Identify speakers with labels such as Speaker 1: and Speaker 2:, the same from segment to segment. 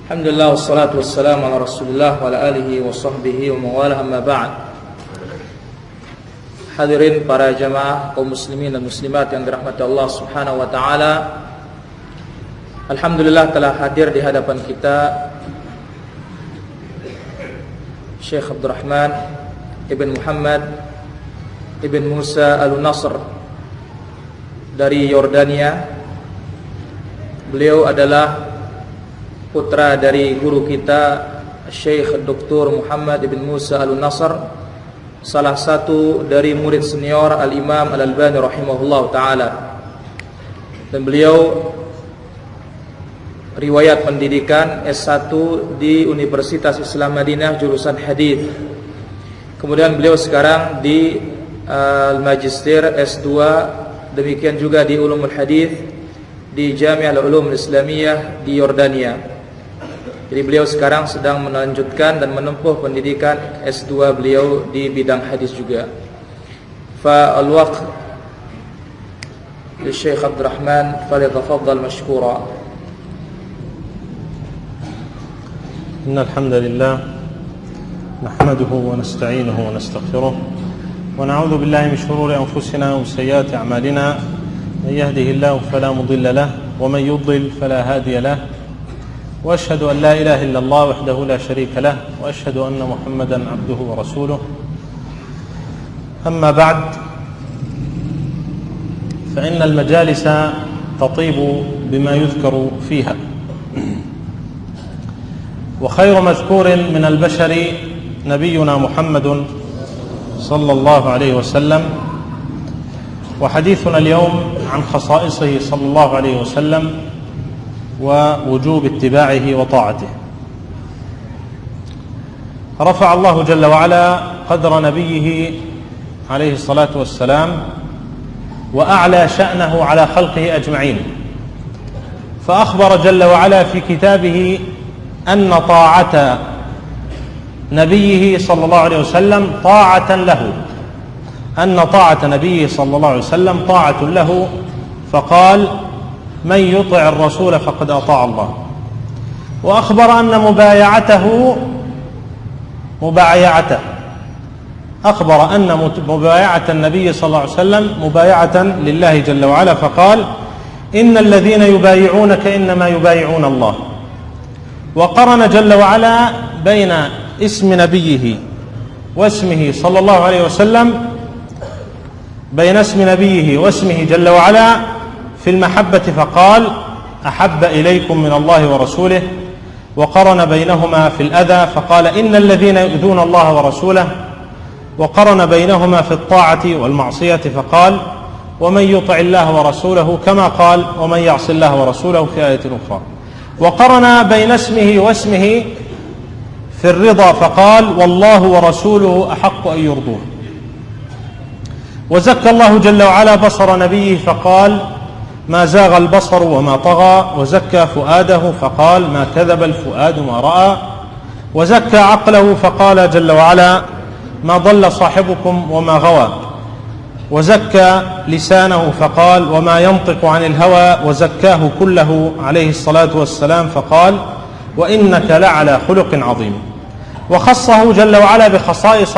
Speaker 1: Alhamdulillah wassalatu wassalamu ala Rasulillah wa ala alihi wa sahbihi wa mawalah, amma ba'd. Hadirin para jamaah kaum muslimin dan muslimat yang dirahmati Allah Subhanahu wa taala. Alhamdulillah telah hadir di hadapan kita Syekh Abdurrahman Ibn Muhammad Ibn Musa Al-Nasr dari Yordania. Beliau adalah putra dari guru kita Syekh Dr. Muhammad Ibn Musa Al-Nasr, salah satu dari murid senior Al-Imam Al-Albani rahimahullah ta'ala. Dan beliau riwayat pendidikan S1 di Universitas Islam Madinah jurusan hadis. Kemudian beliau sekarang di Magister S2, demikian juga di Ulumul Hadis di Jami'ah Ulum Islamiyah di Yordania. Jadi beliau sekarang sedang melanjutkan dan menempuh pendidikan S2 beliau di bidang hadis juga. Fa al-waqt li Syekh Abdurrahman falyatafaddal mashkura.
Speaker 2: Innal hamdalillah nahmaduhu wa nasta'inuhu wa nastaghfiruh wa na'udzu billahi min shururi anfusina wa sayyiati a'malina. Man yahdihillahu fala mudilla lahu wa man yudlil fala hadiya lahu. وأشهد أن لا إله إلا الله وحده لا شريك له وأشهد أن محمدا عبده ورسوله. أما بعد، فإن المجالس تطيب بما يذكر فيها، وخير مذكور من البشر نبينا محمد صلى الله عليه وسلم، وحديثنا اليوم عن خصائصه صلى الله عليه وسلم ووجوب اتباعه وطاعته. رفع الله جل وعلا قدر نبيه عليه الصلاة والسلام وأعلى شأنه على خلقه أجمعين، فأخبر جل وعلا في كتابه أن طاعة نبيه صلى الله عليه وسلم طاعة له، أن طاعة نبيه صلى الله عليه وسلم طاعة له، فقال: من يطع الرسول فقد أطاع الله. وأخبر أن أخبر أن مبايعة النبي صلى الله عليه وسلم مبايعة لله جل وعلا، فقال: إن الذين يبايعونك إنما يبايعون الله. وقرن جل وعلا بين اسم نبيه واسمه صلى الله عليه وسلم، بين اسم نبيه واسمه جل وعلا في المحبة، فقال: أحب إليكم من الله ورسوله. وقرن بينهما في الأذى، فقال: إن الذين يؤذون الله ورسوله. وقرن بينهما في الطاعة والمعصية، فقال: ومن يطع الله ورسوله، كما قال: ومن يعص الله ورسوله في آية أخرى. وقرن بين اسمه واسمه في الرضا، فقال: والله ورسوله أحق أن يرضوه. وزكى الله جل وعلا بصر نبيه، فقال: ما زاغ البصر وما طغى. وزكى فؤاده، فقال: ما كذب الفؤاد ما رأى. وزكى عقله، فقال جل وعلا: ما ضل صاحبكم وما غوى. وزكى لسانه، فقال: وما ينطق عن الهوى. وزكاه كله عليه الصلاة والسلام، فقال: وإنك لعلى خلق عظيم. وخصه جل وعلا بخصائص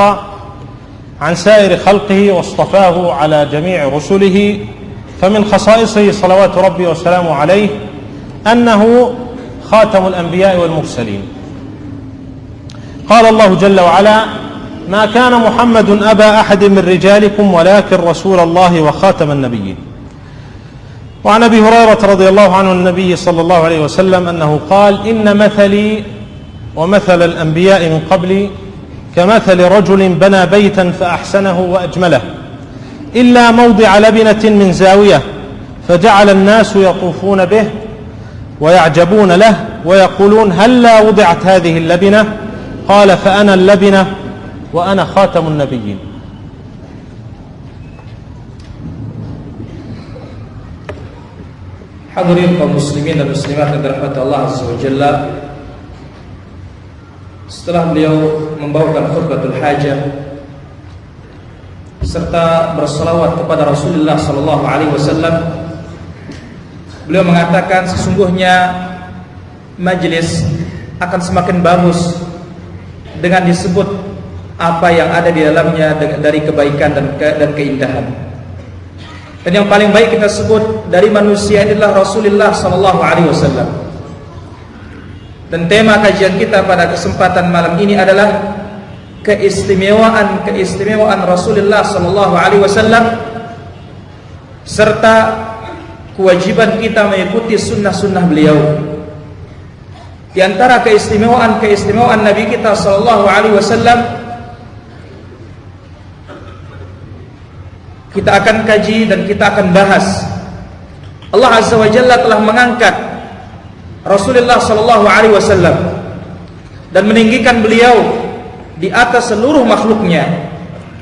Speaker 2: عن سائر خلقه، واصطفاه على جميع رسله. فمن خصائصه صلوات ربي وسلامه عليه أنه خاتم الأنبياء والمرسلين. قال الله جل وعلا: ما كان محمد أبا أحد من رجالكم ولكن رسول الله وخاتم النبيين. وعن أبي هريرة رضي الله عنه النبي صلى الله عليه وسلم أنه قال: إن مثلي ومثل الأنبياء من قبلي كمثل رجل بنى بيتا فأحسنه وأجمله، إلا موضع لبنة من زاوية، فجعل الناس يطوفون به ويعجبون له ويقولون: هلا وضعت هذه اللبنة؟ قال: فأنا اللبنة وأنا خاتم النبيين.
Speaker 1: Hadirin kaum muslimin dan muslimat yang dirahmati Allah Azza wa Jalla, setelah beliau membawakan khutbatul hajah serta bersalawat kepada Rasulullah sallallahu alaihi wasallam, beliau mengatakan sesungguhnya majelis akan semakin bagus dengan disebut apa yang ada di dalamnya dari kebaikan dan keindahan. Dan yang paling baik kita sebut dari manusia adalah Rasulullah sallallahu alaihi wasallam. Dan tema kajian kita pada kesempatan malam ini adalah keistimewaan Rasulullah sallallahu alaihi wasallam serta kewajiban kita mengikuti sunnah-sunnah beliau. Di antara keistimewaan Nabi kita sallallahu alaihi wasallam, kita akan kaji dan kita akan bahas. Allah Azza wa Jalla telah mengangkat Rasulullah sallallahu alaihi wasallam dan meninggikan beliau di atas seluruh makhluknya.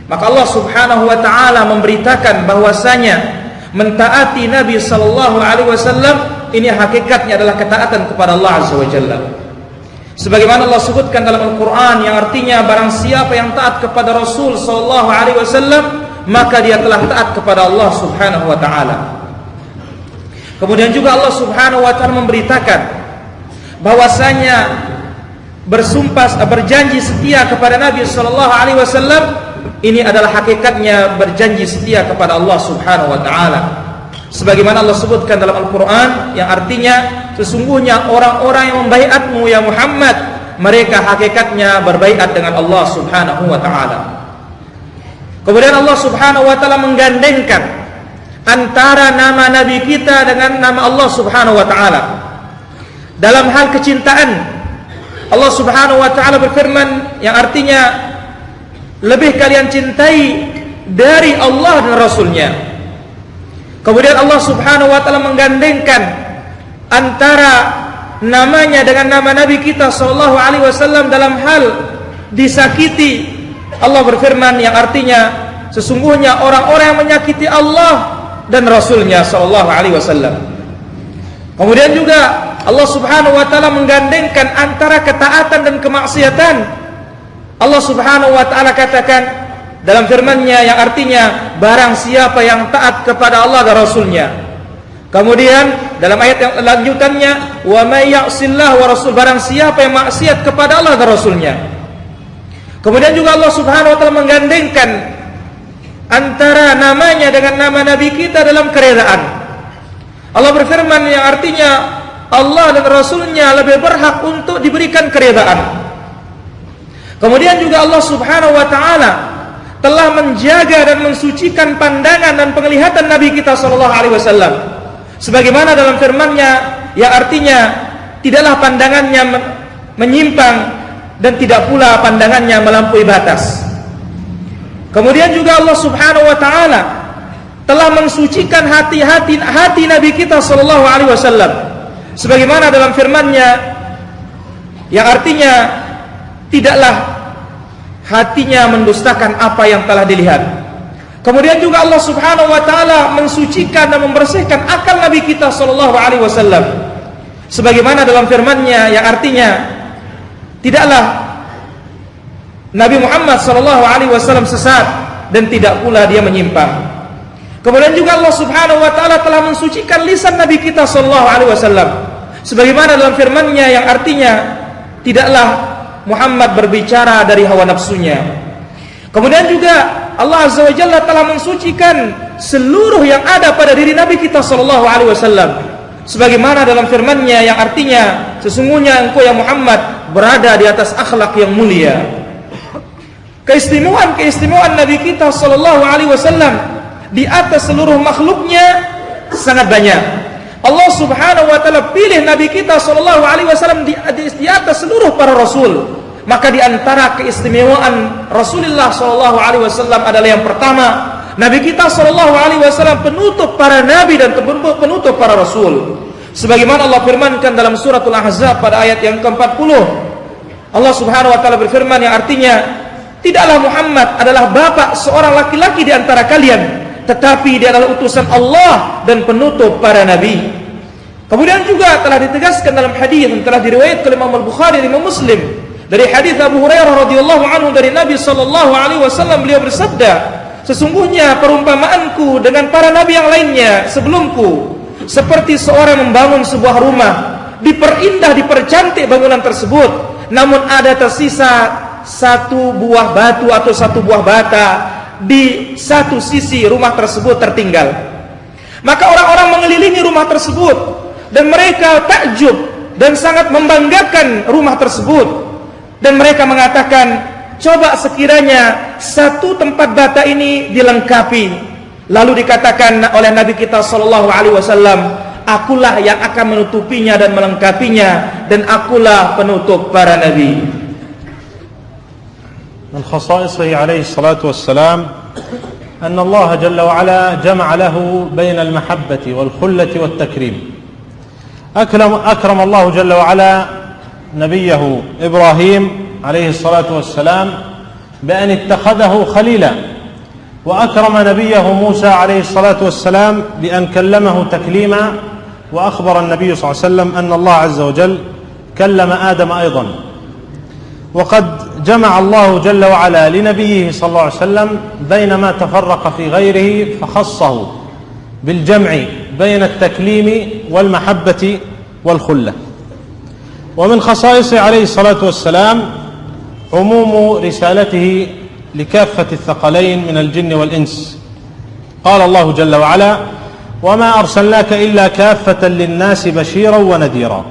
Speaker 1: Maka Allah Subhanahu wa taala memberitakan bahwasanya mentaati Nabi sallallahu alaihi wasallam ini hakikatnya adalah ketaatan kepada Allah Azza wa Jalla. Sebagaimana Allah sebutkan dalam Al-Qur'an yang artinya barang siapa yang taat kepada Rasul sallallahu alaihi wasallam maka dia telah taat kepada Allah Subhanahu wa taala. Kemudian juga Allah Subhanahu wa taala memberitakan bahwasanya berjanji setia kepada Nabi sallallahu alaihi wasallam ini adalah hakikatnya berjanji setia kepada Allah Subhanahu wa taala. Sebagaimana Allah sebutkan dalam Al-Qur'an yang artinya sesungguhnya orang-orang yang membaiatmu ya Muhammad, mereka hakikatnya berbaiat dengan Allah Subhanahu wa taala. Kemudian Allah Subhanahu wa taala menggandengkan antara nama nabi kita dengan nama Allah Subhanahu wa taala. Dalam hal kecintaan, Allah Subhanahu wa taala berfirman yang artinya lebih kalian cintai dari Allah dan Rasulnya. Kemudian Allah Subhanahu wa taala menggandengkan antara namanya dengan nama Nabi kita sallallahu alaihi wasallam dalam hal disakiti. Allah berfirman yang artinya sesungguhnya orang-orang yang menyakiti Allah dan Rasulnya sallallahu alaihi wasallam. Kemudian juga Allah Subhanahu wa taala menggandengkan antara ketaatan dan kemaksiatan. Allah Subhanahu wa taala katakan dalam firman-Nya yang artinya barang siapa yang taat kepada Allah dan Rasulnya. Kemudian dalam ayat yang lanjutannya wa may ya'sillah wa rasul, barang siapa yang maksiat kepada Allah dan Rasulnya. Kemudian juga Allah Subhanahu wa taala menggandengkan antara namanya dengan nama nabi kita dalam keredaan. Allah berfirman yang artinya Allah dan Rasulnya lebih berhak untuk diberikan keredaan. Kemudian juga Allah Subhanahu wa taala telah menjaga dan mensucikan pandangan dan penglihatan Nabi kita sallallahu alaihi wasallam. Sebagaimana dalam firman-Nya yang artinya tidaklah pandangannya menyimpang dan tidak pula pandangannya melampaui batas. Kemudian juga Allah Subhanahu wa taala telah mensucikan hati Nabi kita sallallahu alaihi wasallam. Sebagaimana dalam firman-Nya yang artinya tidaklah hatinya mendustakan apa yang telah dilihat. Kemudian juga Allah Subhanahu wa taala mensucikan dan membersihkan akal Nabi kita sallallahu alaihi wasallam. Sebagaimana dalam firman-Nya yang artinya tidaklah Nabi Muhammad sallallahu alaihi wasallam sesat dan tidak pula dia menyimpang. Kemudian juga Allah Subhanahu wa taala telah mensucikan lisan Nabi kita sallallahu alaihi wasallam. Sebagaimana dalam firman-Nya yang artinya tidaklah Muhammad berbicara dari hawa nafsunya. Kemudian juga Allah Azza wa Jalla telah mensucikan seluruh yang ada pada diri Nabi kita sallallahu alaihi wasallam. Sebagaimana dalam firman-Nya yang artinya sesungguhnya engkau ya Muhammad berada di atas akhlak yang mulia. Keistimewaan Nabi kita sallallahu alaihi wasallam di atas seluruh makhluknya sangat banyak. Allah Subhanahu wa taala pilih Nabi kita sallallahu alaihi wasallam di atas seluruh para rasul. Maka di antara keistimewaan Rasulullah sallallahu alaihi wasallam adalah yang pertama, Nabi kita sallallahu alaihi wasallam penutup para nabi dan penutup para rasul. Sebagaimana Allah firmankan dalam suratul Ahzab pada ayat yang ke-40. Allah Subhanahu wa taala berfirman yang artinya, tidaklah Muhammad adalah bapak seorang laki-laki di antara kalian, tetapi dia adalah utusan Allah dan penutup para nabi. Kemudian juga telah ditegaskan dalam hadis yang telah diriwayatkan oleh Imam Al-Bukhari dan Imam Muslim dari hadis Abu Hurairah radhiyallahu anhu dari Nabi sallallahu alaihi wasallam, beliau bersabda, sesungguhnya perumpamaanku dengan para nabi yang lainnya sebelumku seperti seorang membangun sebuah rumah Diperindah, dipercantik bangunan tersebut. Namun ada tersisa satu buah batu atau satu buah bata di satu sisi rumah tersebut tertinggal. Maka orang-orang mengelilingi rumah tersebut dan mereka takjub dan sangat membanggakan rumah tersebut. Dan mereka mengatakan, coba sekiranya satu tempat bata ini dilengkapi. Lalu dikatakan oleh Nabi kita sallallahu alaihi wasallam, akulah yang akan menutupinya dan melengkapinya, dan akulah penutup para nabi.
Speaker 2: من خصائصه عليه الصلاة والسلام أن الله جل وعلا جمع له بين المحبة والخلة والتكريم. أكرم الله جل وعلا نبيه إبراهيم عليه الصلاة والسلام بأن اتخذه خليلا، وأكرم نبيه موسى عليه الصلاة والسلام بأن كلمه تكليما، وأخبر النبي صلى الله عليه وسلم أن الله عز وجل كلم آدم أيضا. وقد جمع الله جل وعلا لنبيه صلى الله عليه وسلم بين ما تفرق في غيره فخصه بالجمع بين التكليم والمحبة والخلة. ومن خصائصه عليه الصلاة والسلام عموم رسالته لكافة الثقلين من الجن والإنس. قال الله جل وعلا: وما أرسلناك إلا كافة للناس بشيرا ونذيرا.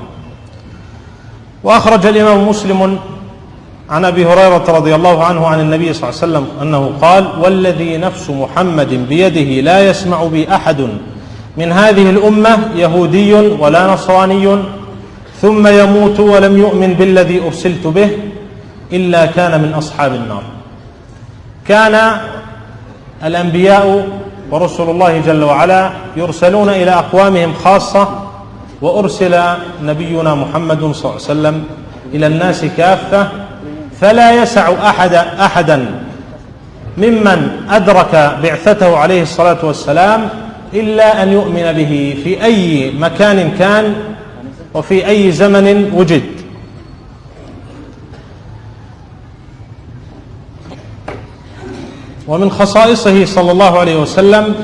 Speaker 2: وأخرج الإمام مسلم عن أبي هريرة رضي الله عنه عن النبي صلى الله عليه وسلم أنه قال: والذي نفس محمد بيده لا يسمع بي أحد من هذه الأمة يهودي ولا نصراني ثم يموت ولم يؤمن بالذي أرسلت به إلا كان من أصحاب النار. كان الأنبياء ورسل الله جل وعلا يرسلون إلى أقوامهم خاصة، وأرسل نبينا محمد صلى الله عليه وسلم إلى الناس كافة، فلا يسع أحدا ممن أدرك بعثته عليه الصلاة والسلام إلا أن يؤمن به في أي مكان كان وفي أي زمن وجد. ومن خصائصه صلى الله عليه وسلم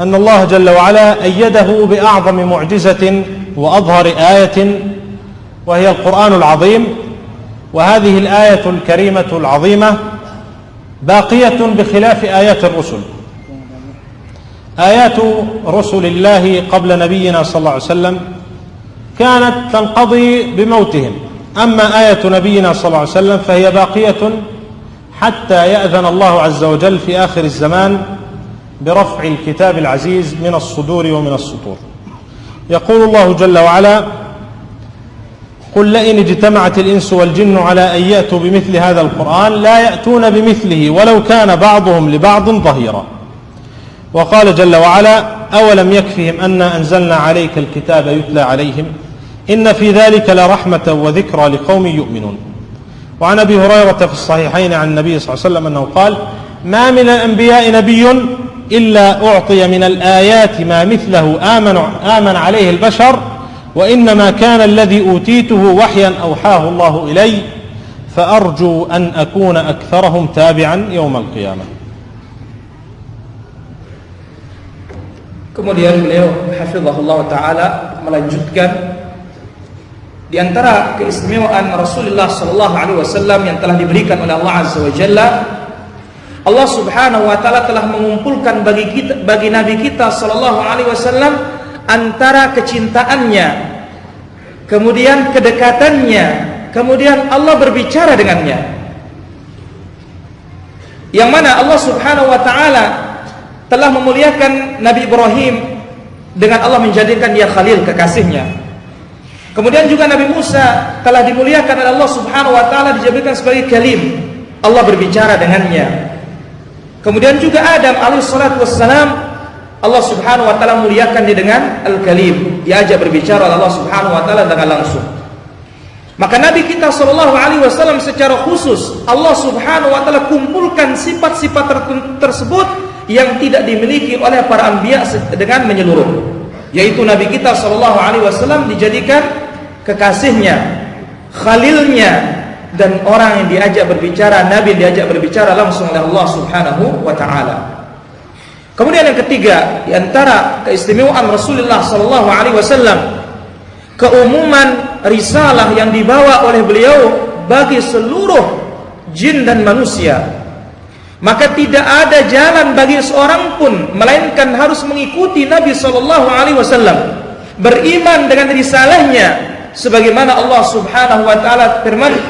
Speaker 2: أن الله جل وعلا أيده بأعظم معجزة وأظهر آية، وهي القرآن العظيم. وهذه الآية الكريمة العظيمة باقية بخلاف آيات الرسل. آيات رسل الله قبل نبينا صلى الله عليه وسلم كانت تنقضي بموتهم، أما آية نبينا صلى الله عليه وسلم فهي باقية حتى يأذن الله عز وجل في آخر الزمان برفع الكتاب العزيز من الصدور ومن السطور. يقول الله جل وعلا: قل لئن اجتمعت الإنس والجن على أن يأتوا بمثل هذا القرآن لا يأتون بمثله ولو كان بعضهم لبعض ظهيرا. وقال جل وعلا: أولم يكفهم أنا أنزلنا عليك الكتاب يتلى عليهم إن في ذلك لرحمة وذكرى لقوم يؤمنون. وعن أبي هريرة في الصحيحين عن النبي صلى الله عليه وسلم أنه قال: ما من الأنبياء نبي إلا أعطي من الآيات ما مثله آمن عليه البشر، وإنما كان الذي أوتيته وحيا أوحاه الله إلي، فأرجو أن أكون أكثرهم تابعا يوم القيامة.
Speaker 1: Kemudian beliau hafizahullah ta'ala melanjutkan, di antara keistimewaan Rasulullah sallallahu alaihi wasallam yang telah diberikan oleh Allah Azza wa Jalla, Allah Subhanahu wa taala telah mengumpulkan bagi nabi kita sallallahu alaihi wasallam antara kecintaannya, kemudian kedekatannya, kemudian Allah berbicara dengannya. Yang mana Allah Subhanahu wa taala telah memuliakan Nabi Ibrahim dengan Allah menjadikan dia khalil, kekasihnya. Kemudian juga Nabi Musa telah dimuliakan oleh Allah Subhanahu wa taala, dijadikan sebagai kalim, Allah berbicara dengannya. Kemudian juga Adam alaihissalatu wassalam, Allah Subhanahu wa taala muliakan dia dengan al-kalim, diajak berbicara oleh Allah Subhanahu wa taala dengan langsung. Maka Nabi kita sallallahu alaihi wasallam secara khusus Allah Subhanahu wa taala kumpulkan sifat-sifat tersebut yang tidak dimiliki oleh para anbiya dengan menyeluruh, yaitu Nabi kita sallallahu alaihi wasallam dijadikan kekasihnya, khalilnya, dan orang yang diajak berbicara, Nabi yang diajak berbicara langsung oleh Allah Subhanahu wa taala. Kemudian yang ketiga, di antara keistimewaan Rasulullah sallallahu alaihi wasallam keumuman risalah yang dibawa oleh beliau bagi seluruh jin dan manusia, maka tidak ada jalan bagi seorang pun melainkan harus mengikuti Nabi SAW, beriman dengan risalahnya, sebagaimana Allah Subhanahu wa taala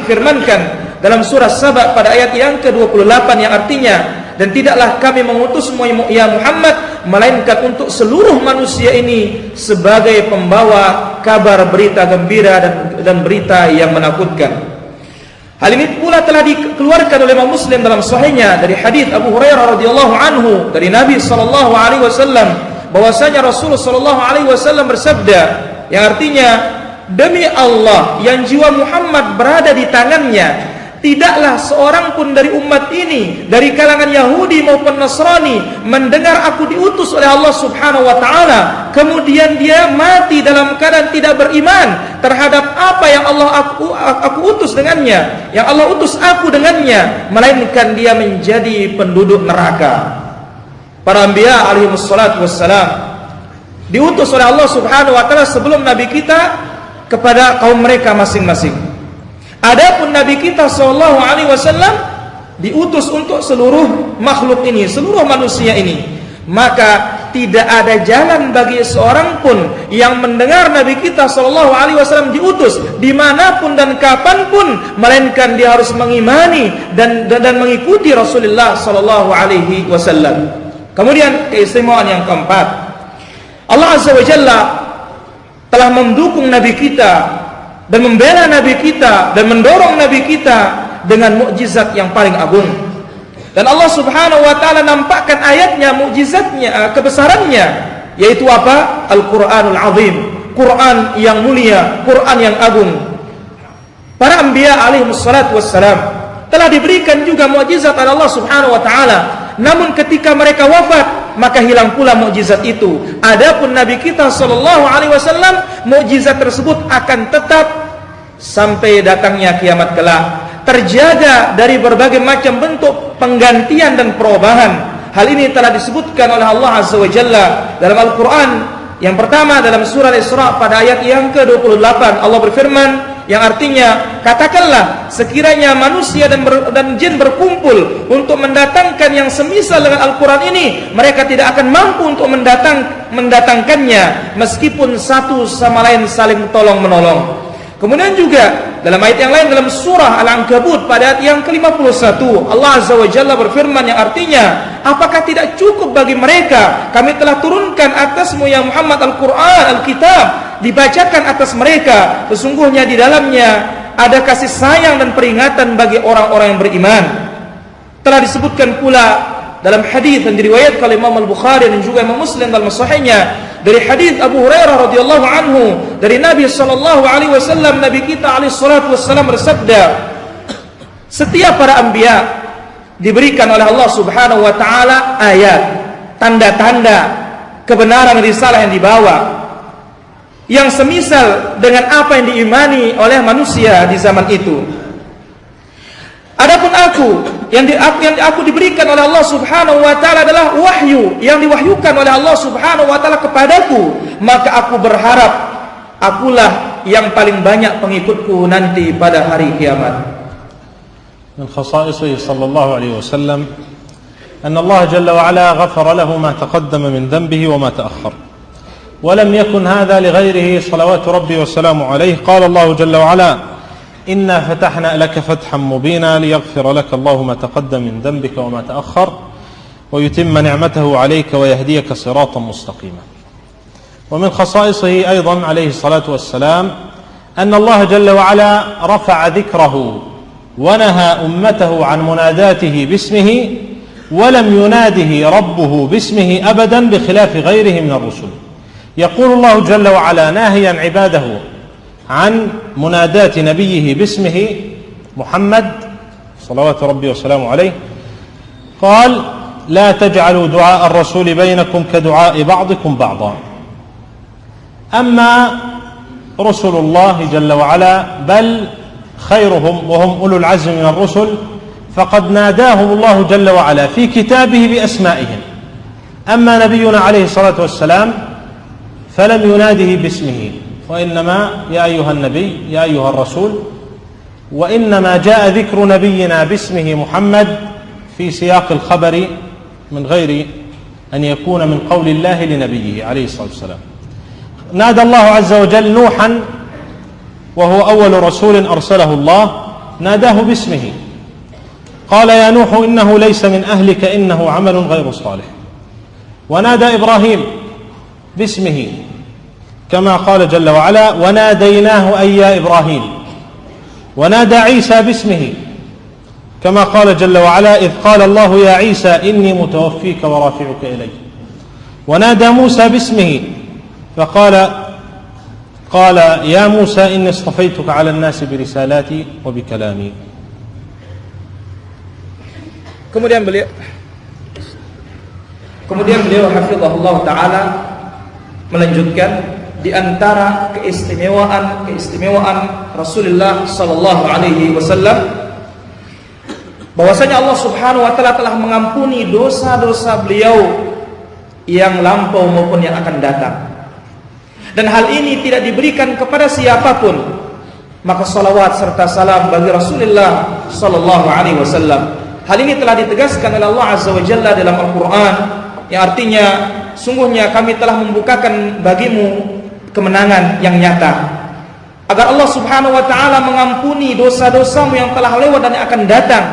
Speaker 1: firmankan dalam surah Saba pada ayat yang ke-28 yang artinya, dan tidaklah kami mengutusmu ya Muhammad melainkan untuk seluruh manusia ini sebagai pembawa kabar berita gembira dan berita yang menakutkan. Hal ini pula telah dikeluarkan oleh Imam Muslim dalam sahihnya dari hadis Abu Hurairah radhiyallahu anhu dari Nabi sallallahu alaihi wasallam bahwasanya Rasulullah sallallahu alaihi wasallam bersabda yang artinya, demi Allah yang jiwa Muhammad berada di tangannya, tidaklah seorang pun dari umat ini, dari kalangan Yahudi maupun Nasrani, mendengar aku diutus oleh Allah Subhanahu wa taala, kemudian dia mati dalam keadaan tidak beriman terhadap apa yang aku utus dengannya, yang Allah utus aku dengannya, melainkan dia menjadi penduduk neraka. Para anbiya alaihi wassalatu wassalam diutus oleh Allah Subhanahu wa taala sebelum nabi kita kepada kaum mereka masing-masing. Adapun Nabi kita sallallahu alaihi wasallam diutus untuk seluruh makhluk ini, seluruh manusia ini. Maka tidak ada jalan bagi seorang pun yang mendengar Nabi kita sallallahu alaihi wasallam diutus dimanapun dan kapanpun, melainkan dia harus mengimani dan mengikuti Rasulullah sallallahu alaihi wasallam. Kemudian keistimewaan yang keempat, Allah Azza wa Jalla telah mendukung Nabi kita dan membela Nabi kita dan mendorong Nabi kita dengan mukjizat yang paling agung. Dan Allah Subhanahu wa taala nampakkan ayatnya, mukjizatnya, kebesarannya, yaitu apa? Al-Qur'anul Azim, Quran yang mulia, Quran yang agung. Para anbiya alaihi wassalatu wassalam telah diberikan juga mukjizat oleh Allah Subhanahu wa taala. Namun ketika mereka wafat, maka hilang pula mukjizat itu. Adapun Nabi kita sallallahu alaihi wasallam, mukjizat tersebut akan tetap sampai datangnya kiamat kelak, terjaga dari berbagai macam bentuk penggantian dan perubahan. Hal ini telah disebutkan oleh Allah Azza wa Jalla dalam Al-Quran. Yang pertama dalam surah Al-Isra pada ayat yang ke-28, Allah berfirman yang artinya, katakanlah sekiranya manusia dan jin berkumpul untuk mendatangkan yang semisal dengan Al-Quran ini, mereka tidak akan mampu untuk mendatangkannya meskipun satu sama lain saling tolong menolong. Kemudian juga dalam ayat yang lain dalam surah Al-Ankabut pada ayat yang ke-51, Allah Azza wa Jalla berfirman yang artinya, apakah tidak cukup bagi mereka kami telah turunkan atasmu ya Muhammad Al-Quran, Al-Kitab, dibacakan atas mereka, sesungguhnya di dalamnya ada kasih sayang dan peringatan bagi orang-orang yang beriman. Telah disebutkan pula dalam hadis yang diriwayatkan oleh Imam Al-Bukhari dan juga Imam Muslim dalam sahihnya dari hadis Abu Hurairah radhiyallahu anhu dari Nabi sallallahu alaihi wasallam, Nabi kita alaihi salatu wasallam bersabda, setiap para anbiya diberikan oleh Allah Subhanahu wa taala ayat, tanda-tanda kebenaran risalah yang dibawa yang semisal dengan apa yang diimani oleh manusia di zaman itu. Adapun yang aku diberikan oleh Allah Subhanahu wa taala adalah wahyu yang diwahyukan oleh Allah Subhanahu wa taala kepadaku, maka aku berharap akulah yang paling banyak pengikutku nanti pada hari kiamat.
Speaker 2: Min khasaisihi sallallahu alaihi wasallam anna Allah jalla wa ala ghafara lahu ma taqaddama min dhanbihi wa ma ta'akhkhar. ولم يكن هذا لغيره صلوات ربي وسلامه عليه. قال الله جل وعلا إنا فتحنا لك فتحا مبينا ليغفر لك الله ما تقدم من ذنبك وما تأخر ويتم نعمته عليك ويهديك صراطا مستقيما. ومن خصائصه أيضا عليه الصلاة والسلام أن الله جل وعلا رفع ذكره ونهى أمته عن مناداته باسمه ولم يناده ربه باسمه أبدا بخلاف غيره من الرسل. يقول الله جل وعلا ناهيا عباده عن منادات نبيه باسمه محمد صلوات ربي وسلامه عليه، قال لا تجعلوا دعاء الرسول بينكم كدعاء بعضكم بعضا. أما رسل الله جل وعلا بل خيرهم وهم أولو العزم من الرسل فقد ناداهم الله جل وعلا في كتابه بأسمائهم. أما نبينا عليه الصلاة والسلام فلم يناده باسمه، وإنما يا أيها النبي يا أيها الرسول، وإنما جاء ذكر نبينا باسمه محمد في سياق الخبر من غير أن يكون من قول الله لنبيه عليه الصلاة والسلام. نادى الله عز وجل نوحا وهو أول رسول أرسله الله، ناداه باسمه، قال يا نوح إنه ليس من أهلك إنه عمل غير صالح. ونادى إبراهيم باسمه كما قال جل وعلا وناديناه أي يا إبراهيم. ونادى عيسى باسمه كما قال جل وعلا إذ قال الله يا عيسى إني متوفيك ورافعك إلي. ونادى موسى باسمه فقال يا موسى إني اصطفيتك على الناس برسالاتي وبكلامي.
Speaker 1: Kemudian beliau hafizahullah ta'ala melanjutkan di antara keistimewaan Rasulullah sallallahu alaihi wasallam bahwasanya Allah Subhanahu wa taala telah mengampuni dosa-dosa beliau yang lampau maupun yang akan datang. Dan hal ini tidak diberikan kepada siapapun. Maka salawat serta salam bagi Rasulullah sallallahu alaihi wasallam. Hal ini telah ditegaskan oleh Allah Azza wa Jalla dalam Al-Qur'an, yang artinya sungguhnya kami telah membukakan bagimu kemenangan yang nyata, agar Allah Subhanahu wa taala mengampuni dosa-dosamu yang telah lewat dan yang akan datang,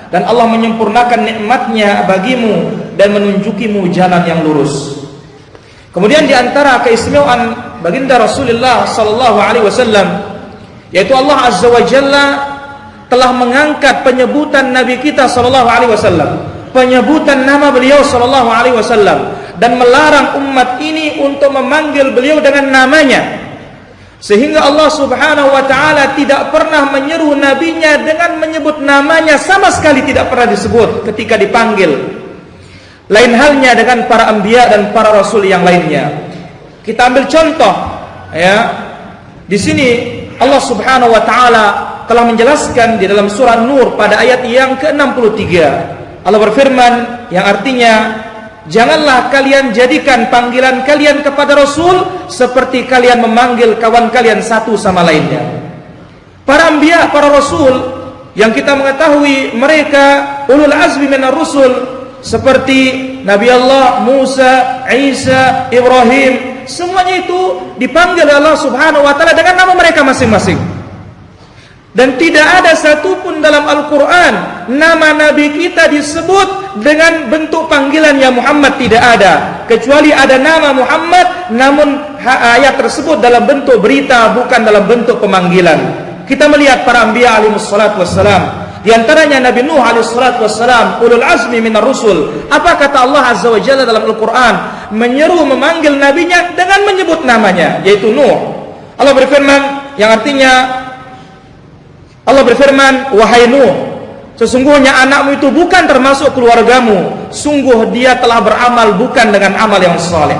Speaker 1: dan Allah menyempurnakan nikmatnya bagimu dan menunjukimu jalan yang lurus. Kemudian di antara keistimewaan baginda Rasulullah sallallahu alaihi wasallam yaitu Allah Azza wa Jalla telah mengangkat penyebutan Nabi kita sallallahu alaihi wasallam, penyebutan nama beliau sallallahu alaihi wasallam, dan melarang umat ini untuk memanggil beliau dengan namanya, sehingga Allah Subhanahu wa taala tidak pernah menyeru nabinya dengan menyebut namanya, sama sekali tidak pernah disebut ketika dipanggil. Lain halnya dengan para anbiya dan para rasul yang lainnya. Kita ambil contoh ya. Di sini Allah Subhanahu wa taala telah menjelaskan di dalam surah Nur pada ayat yang ke-63. Allah berfirman yang artinya, janganlah kalian jadikan panggilan kalian kepada Rasul seperti kalian memanggil kawan kalian satu sama lainnya. Para anbiya, para Rasul yang kita mengetahui mereka ulul azmi minar rusul, seperti Nabi Allah, Musa, Isa, Ibrahim, semuanya itu dipanggil Allah Subhanahu wa taala dengan nama mereka masing-masing. Dan tidak ada satupun dalam Al-Quran nama Nabi kita disebut dengan bentuk panggilan ya Muhammad, tidak ada. Kecuali ada nama Muhammad, namun ayat tersebut dalam bentuk berita, bukan dalam bentuk pemanggilan. Kita melihat para anbiya alaihi wassalatu wassalam, di antaranya Nabi Nuh alaihi wassalatu wassalam, ulul azmi minar rusul. Apa kata Allah Azza wa Jalla dalam Al-Quran? Menyeru memanggil nabinya dengan menyebut namanya, yaitu Nuh. Allah berfirman yang artinya, Allah berfirman, wahai Nuh, sesungguhnya anakmu itu bukan termasuk keluargamu, sungguh dia telah beramal bukan dengan amal yang saleh.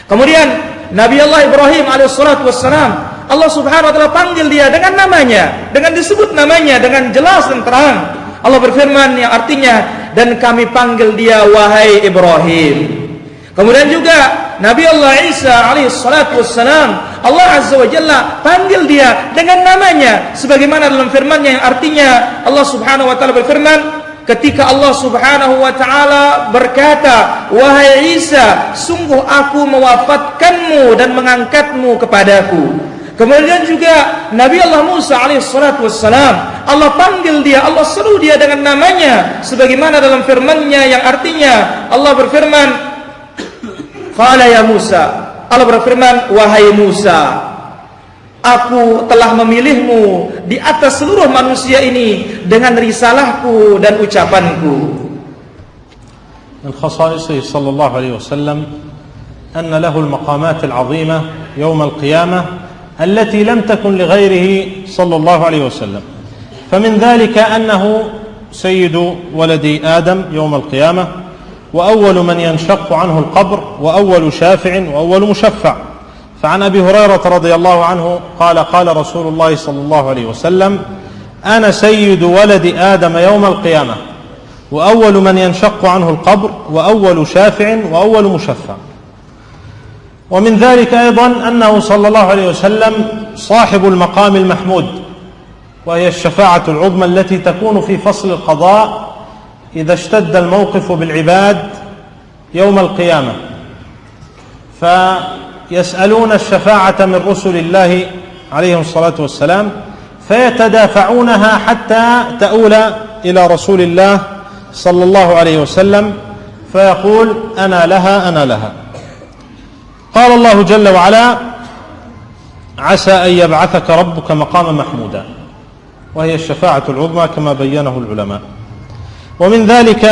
Speaker 1: Kemudian Nabi Allah Ibrahim alaihissalatu wassalam, Allah Subhanahu wa taala panggil dia dengan namanya, dengan disebut namanya dengan jelas dan terang. Allah berfirman yang artinya, dan kami panggil dia wahai Ibrahim. Kemudian juga Nabi Allah Isa alaihissalatu wassalam, Allah Azza wa Jalla panggil dia dengan namanya, sebagaimana dalam firman-Nya yang artinya Allah Subhanahu wa taala berfirman ketika Allah Subhanahu wa taala berkata, wahai Isa, sungguh aku mewafatkanmu dan mengangkatmu kepadaku. Kemudian juga Nabi Allah Musa alaihissalatu wassalam, Allah panggil dia, Allah seru dia dengan namanya, sebagaimana dalam firman-Nya yang artinya Allah berfirman, qala ya Musa, Allah berfirman, wahai Musa, aku telah memilihmu di atas seluruh manusia ini dengan risalahku dan ucapanku.
Speaker 2: من خصائصه صلى الله عليه وسلم أن له المقامات العظيمة يوم القيامة التي لم تكن لغيره صلى الله عليه وسلم. فمن ذلك أنه سيد ولد آدم يوم القيامة، وأول من ينشق عنه القبر، وأول شافع وأول مشفع. فعن أبي هريرة رضي الله عنه قال قال رسول الله صلى الله عليه وسلم أنا سيد ولد آدم يوم القيامة، وأول من ينشق عنه القبر، وأول شافع وأول مشفع. ومن ذلك أيضا أنه صلى الله عليه وسلم صاحب المقام المحمود، وهي الشفاعة العظمى التي تكون في فصل القضاء إذا اشتد الموقف بالعباد يوم القيامة، فيسألون الشفاعة من رسل الله عليهم الصلاة والسلام فيتدافعونها حتى تؤول إلى رسول الله صلى الله عليه وسلم فيقول أنا لها أنا لها. قال الله جل وعلا عسى أن يبعثك ربك مقاما محمودا، وهي الشفاعة العظمى كما بينه العلماء. ومن ذلك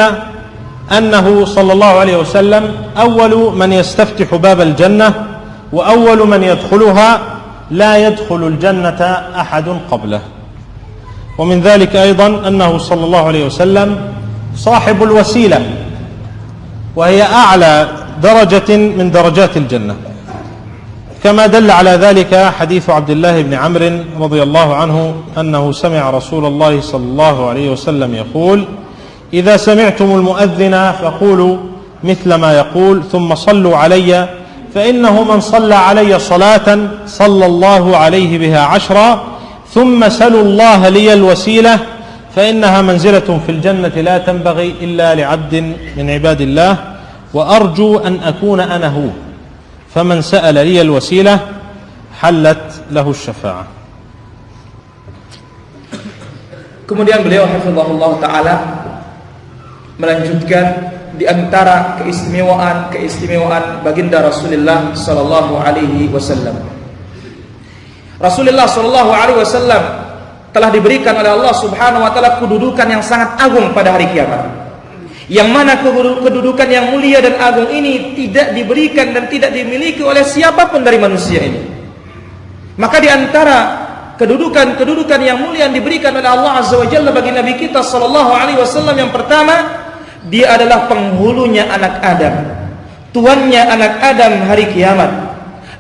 Speaker 2: أنه صلى الله عليه وسلم أول من يستفتح باب الجنة وأول من يدخلها، لا يدخل الجنة أحد قبله. ومن ذلك أيضا أنه صلى الله عليه وسلم صاحب الوسيلة، وهي أعلى درجة من درجات الجنة، كما دل على ذلك حديث عبد الله بن عمرو رضي الله عنه أنه سمع رسول الله صلى الله عليه وسلم يقول إذا سمعتم المؤذن فقولوا مثل ما يقول ثم صلوا علي فإنه من صلى علي صلاة صلى الله عليه بها 10 ثم سلوا الله لي الوسيلة فإنها منزلة في الجنة لا تنبغي إلا لعبد من عباد الله وأرجو أن أكون أنا هو، فمن سأل لي الوسيلة حلت له الشفاعة.
Speaker 1: Kemudian beliau hafizahullah ta'ala melanjutkan di antara keistimewaan baginda Rasulullah sallallahu alaihi wasallam. Rasulullah sallallahu alaihi wasallam telah diberikan oleh Allah Subhanahu wa taala kedudukan yang sangat agung pada hari kiamat. Yang mana kedudukan yang mulia dan agung ini tidak diberikan dan tidak dimiliki oleh siapapun dari manusia ini. Maka di antara kedudukan yang mulia yang diberikan oleh Allah Azza wa Jalla bagi Nabi kita sallallahu alaihi wasallam, yang pertama, dia adalah penghulunya anak Adam, tuannya anak Adam hari kiamat,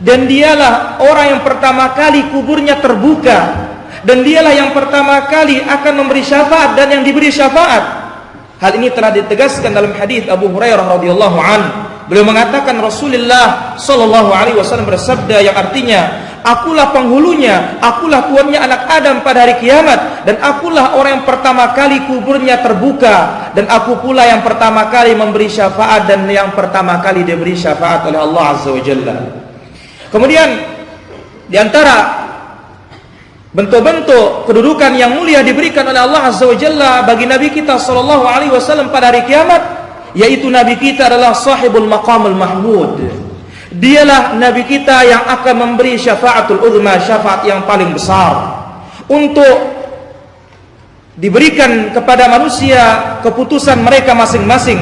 Speaker 1: dan dialah orang yang pertama kali kuburnya terbuka, dan dialah yang pertama kali akan memberi syafaat dan yang diberi syafaat. Hal ini telah ditegaskan dalam hadis Abu Hurairah radhiyallahu anhu. Beliau mengatakan Rasulullah sallallahu alaihi wasallam bersabda yang artinya, akulah penghulunya, akulah tuannya anak Adam pada hari kiamat, dan akulah orang yang pertama kali kuburnya terbuka, dan aku pula yang pertama kali memberi syafaat dan yang pertama kali diberi syafaat oleh Allah Azza wa Jalla. Kemudian di antara bentuk-bentuk kedudukan yang mulia diberikan oleh Allah Azza wa Jalla bagi Nabi kita sallallahu alaihi wasallam pada hari kiamat, yaitu Nabi kita adalah sahibul maqamul mahmud. Dialah Nabi kita yang akan memberi syafaatul uzma, syafaat yang paling besar, untuk diberikan kepada manusia keputusan mereka masing-masing,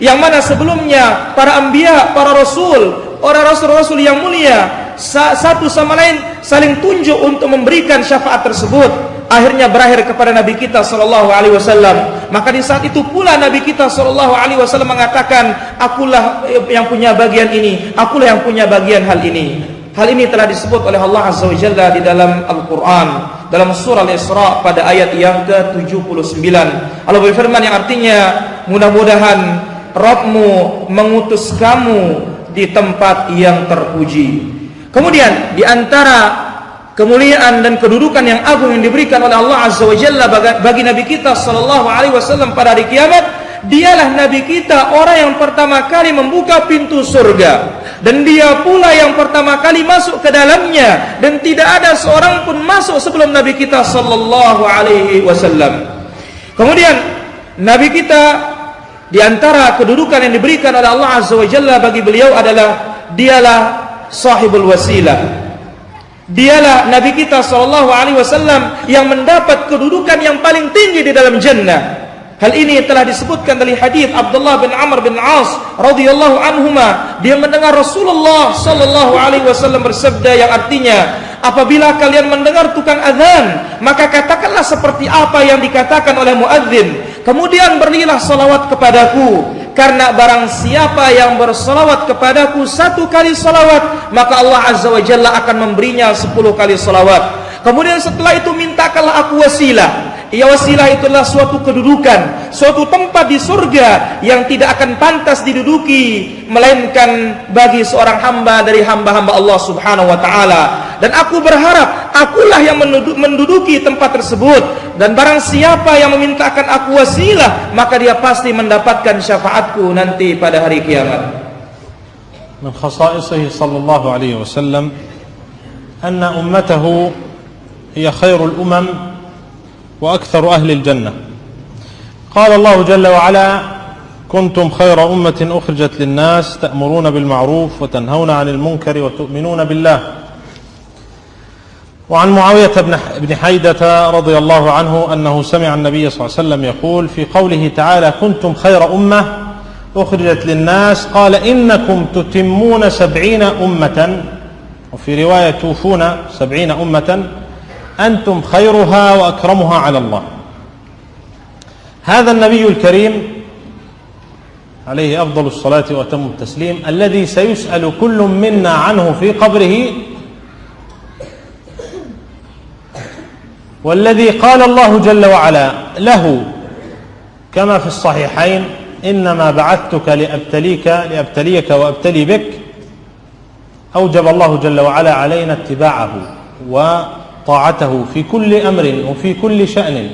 Speaker 1: yang mana sebelumnya para anbiya, para rasul, orang rasul-rasul yang mulia satu sama lain saling tunjuk untuk memberikan syafaat tersebut, akhirnya berakhir kepada Nabi kita sallallahu alaihi wasallam. Maka di saat itu pula Nabi kita sallallahu alaihi wasallam mengatakan, akulah yang punya bagian ini, akulah yang punya bagian hal ini. Hal ini telah disebut oleh Allah Azza wa Jalla di dalam Al-Quran, dalam surah Al-Isra pada ayat yang ke-79. Allah berfirman yang artinya, mudah-mudahan Rabbmu mengutus kamu di tempat yang terpuji. Kemudian di antara kemuliaan dan kedudukan yang agung yang diberikan oleh Allah Azza wa Jalla bagi Nabi kita sallallahu alaihi wasallam pada hari kiamat, dialah Nabi kita orang yang pertama kali membuka pintu surga, dan dia pula yang pertama kali masuk ke dalamnya, dan tidak ada seorang pun masuk sebelum Nabi kita sallallahu alaihi wasallam. Kemudian Nabi kita, di antara kedudukan yang diberikan oleh Allah Azza wa Jalla bagi beliau adalah dialah sahibul wasilah. Dialah Nabi kita sallallahu alaihi wasallam yang mendapat kedudukan yang paling tinggi di dalam jannah. Hal ini telah disebutkan dari hadis Abdullah bin Amr bin As radhiyallahu anhuma. Dia mendengar Rasulullah sallallahu alaihi wasallam bersabda yang artinya, apabila kalian mendengar tukang azan, maka katakanlah seperti apa yang dikatakan oleh muadzin, kemudian berilah salawat kepadaku, karena barang siapa yang bersalawat kepadaku 1 kali salawat, maka Allah Azza wa Jalla akan memberinya 10 kali salawat. Kemudian setelah itu mintakanlah aku wasilah, Ya, wasilah itulah suatu kedudukan, suatu tempat di surga yang tidak akan pantas diduduki melainkan bagi seorang hamba dari hamba-hamba Allah Subhanahu wa taala. Dan aku berharap akulah yang menduduki tempat tersebut, dan barang siapa yang memintakan aku wasilah maka dia pasti mendapatkan syafaatku nanti pada hari kiamat.
Speaker 2: من خصائصه صلى الله عليه وسلم أن أمته هي خير الأمم وأكثر أهل الجنة. قال الله جل وعلا: كنتم خير أمة أخرجت للناس تأمرون بالمعروف وتنهون عن المنكر وتؤمنون بالله. وعن معاوية بن حيدة رضي الله عنه أنه سمع النبي صلى الله عليه وسلم يقول في قوله تعالى: كنتم خير أمة أخرجت للناس، قال: إنكم تتمون 70 أمة، وفي رواية توفون 70 أمة، أنتم خيرها وأكرمها على الله. هذا النبي الكريم عليه أفضل الصلاة وأتم التسليم الذي سيسأل كل منا عنه في قبره، والذي قال الله جل وعلا له كما في الصحيحين: إنما بعثتك لأبتليك وأبتلي بك. أوجب الله جل وعلا علينا اتباعه وطاعته في كل أمر وفي كل شأن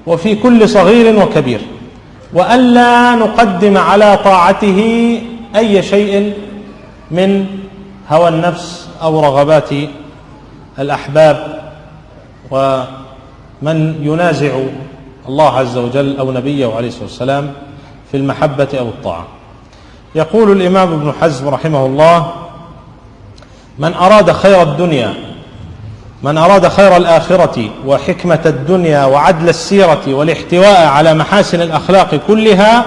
Speaker 2: وفي كل صغير وكبير، وألا نقدم على طاعته أي شيء من هوى النفس أو رغبات الأحباب ومن ينازع الله عز وجل أو نبيه عليه الصلاة والسلام في المحبة أو الطاعة. يقول الإمام ابن حزم رحمه الله: من أراد خير الدنيا، من أراد خير الآخرة وحكمة الدنيا وعدل السيرة والاحتواء على محاسن الأخلاق كلها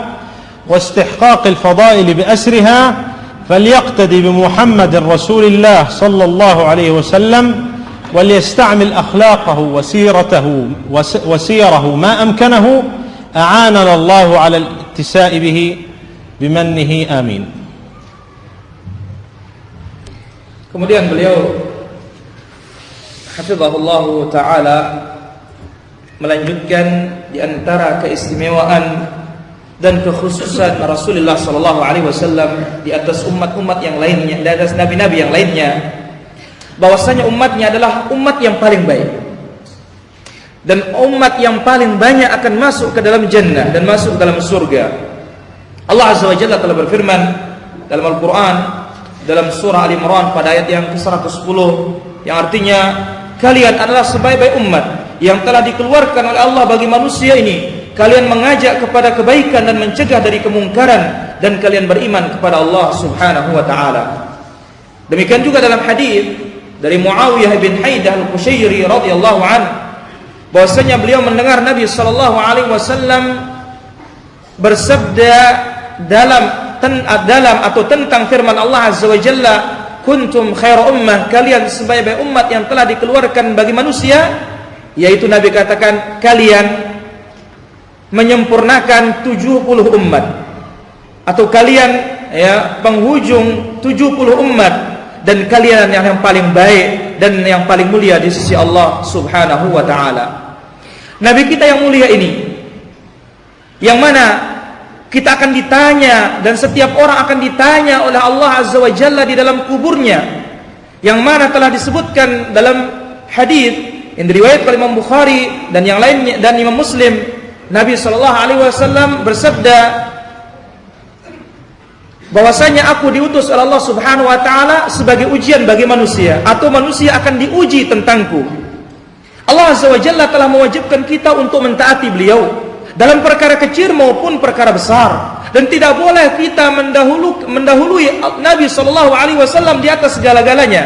Speaker 2: واستحقاق الفضائل بأسرها، فليقتدي بمحمد رسول الله صلى الله عليه وسلم، وليستعمل أخلاقه وسيره ما أمكنه، أعاننا الله على الاتساء به بمنه آمين.
Speaker 1: Kemudian beliau hafizahullah ta'ala melanjutkan di antara keistimewaan dan kekhususan Rasulullah sallallahu alaihi wasallam di atas umat-umat yang lainnya, di atas nabi-nabi yang lainnya, bahwasanya umatnya adalah umat yang paling baik dan umat yang paling banyak akan masuk ke dalam jannah dan masuk ke dalam surga. Allah Azza wa Jalla telah berfirman dalam Al-Quran dalam surah Al-Imran pada ayat yang ke-110 yang artinya, kalian adalah sebaik-baik umat yang telah dikeluarkan oleh Allah bagi manusia ini. Kalian mengajak kepada kebaikan dan mencegah dari kemungkaran, dan kalian beriman kepada Allah Subhanahu wa ta'ala. Demikian juga dalam hadis dari Muawiyah bin Haidah Al-Qushairi radhiyallahu anhu, bahwasanya beliau mendengar Nabi sallallahu alaihi wasallam bersabda dalam atau tentang firman Allah Azza wa Jalla, kuntum khairu ummah, kalian sebaik-baik umat yang telah dikeluarkan bagi manusia, yaitu Nabi katakan kalian menyempurnakan 70 umat, atau kalian penghujung 70 umat, dan kalian yang paling baik dan yang paling mulia di sisi Allah Subhanahu wa ta'ala. Nabi kita yang mulia ini, yang mana kita akan ditanya, dan setiap orang akan ditanya oleh Allah Azza wa Jalla di dalam kuburnya, yang mana telah disebutkan dalam hadis yang diriwayatkan oleh Imam Bukhari dan yang lainnya dan Imam Muslim. Nabi sallallahu alaihi wasallam bersabda bahwasanya aku diutus oleh Allah Subhanahu wa taala sebagai ujian bagi manusia, atau manusia akan diuji tentangku. Allah Azza wa Jalla telah mewajibkan kita untuk mentaati beliau dalam perkara kecil maupun perkara besar, dan tidak boleh kita mendahului Nabi sallallahu alaihi wasallam di atas segala-galanya,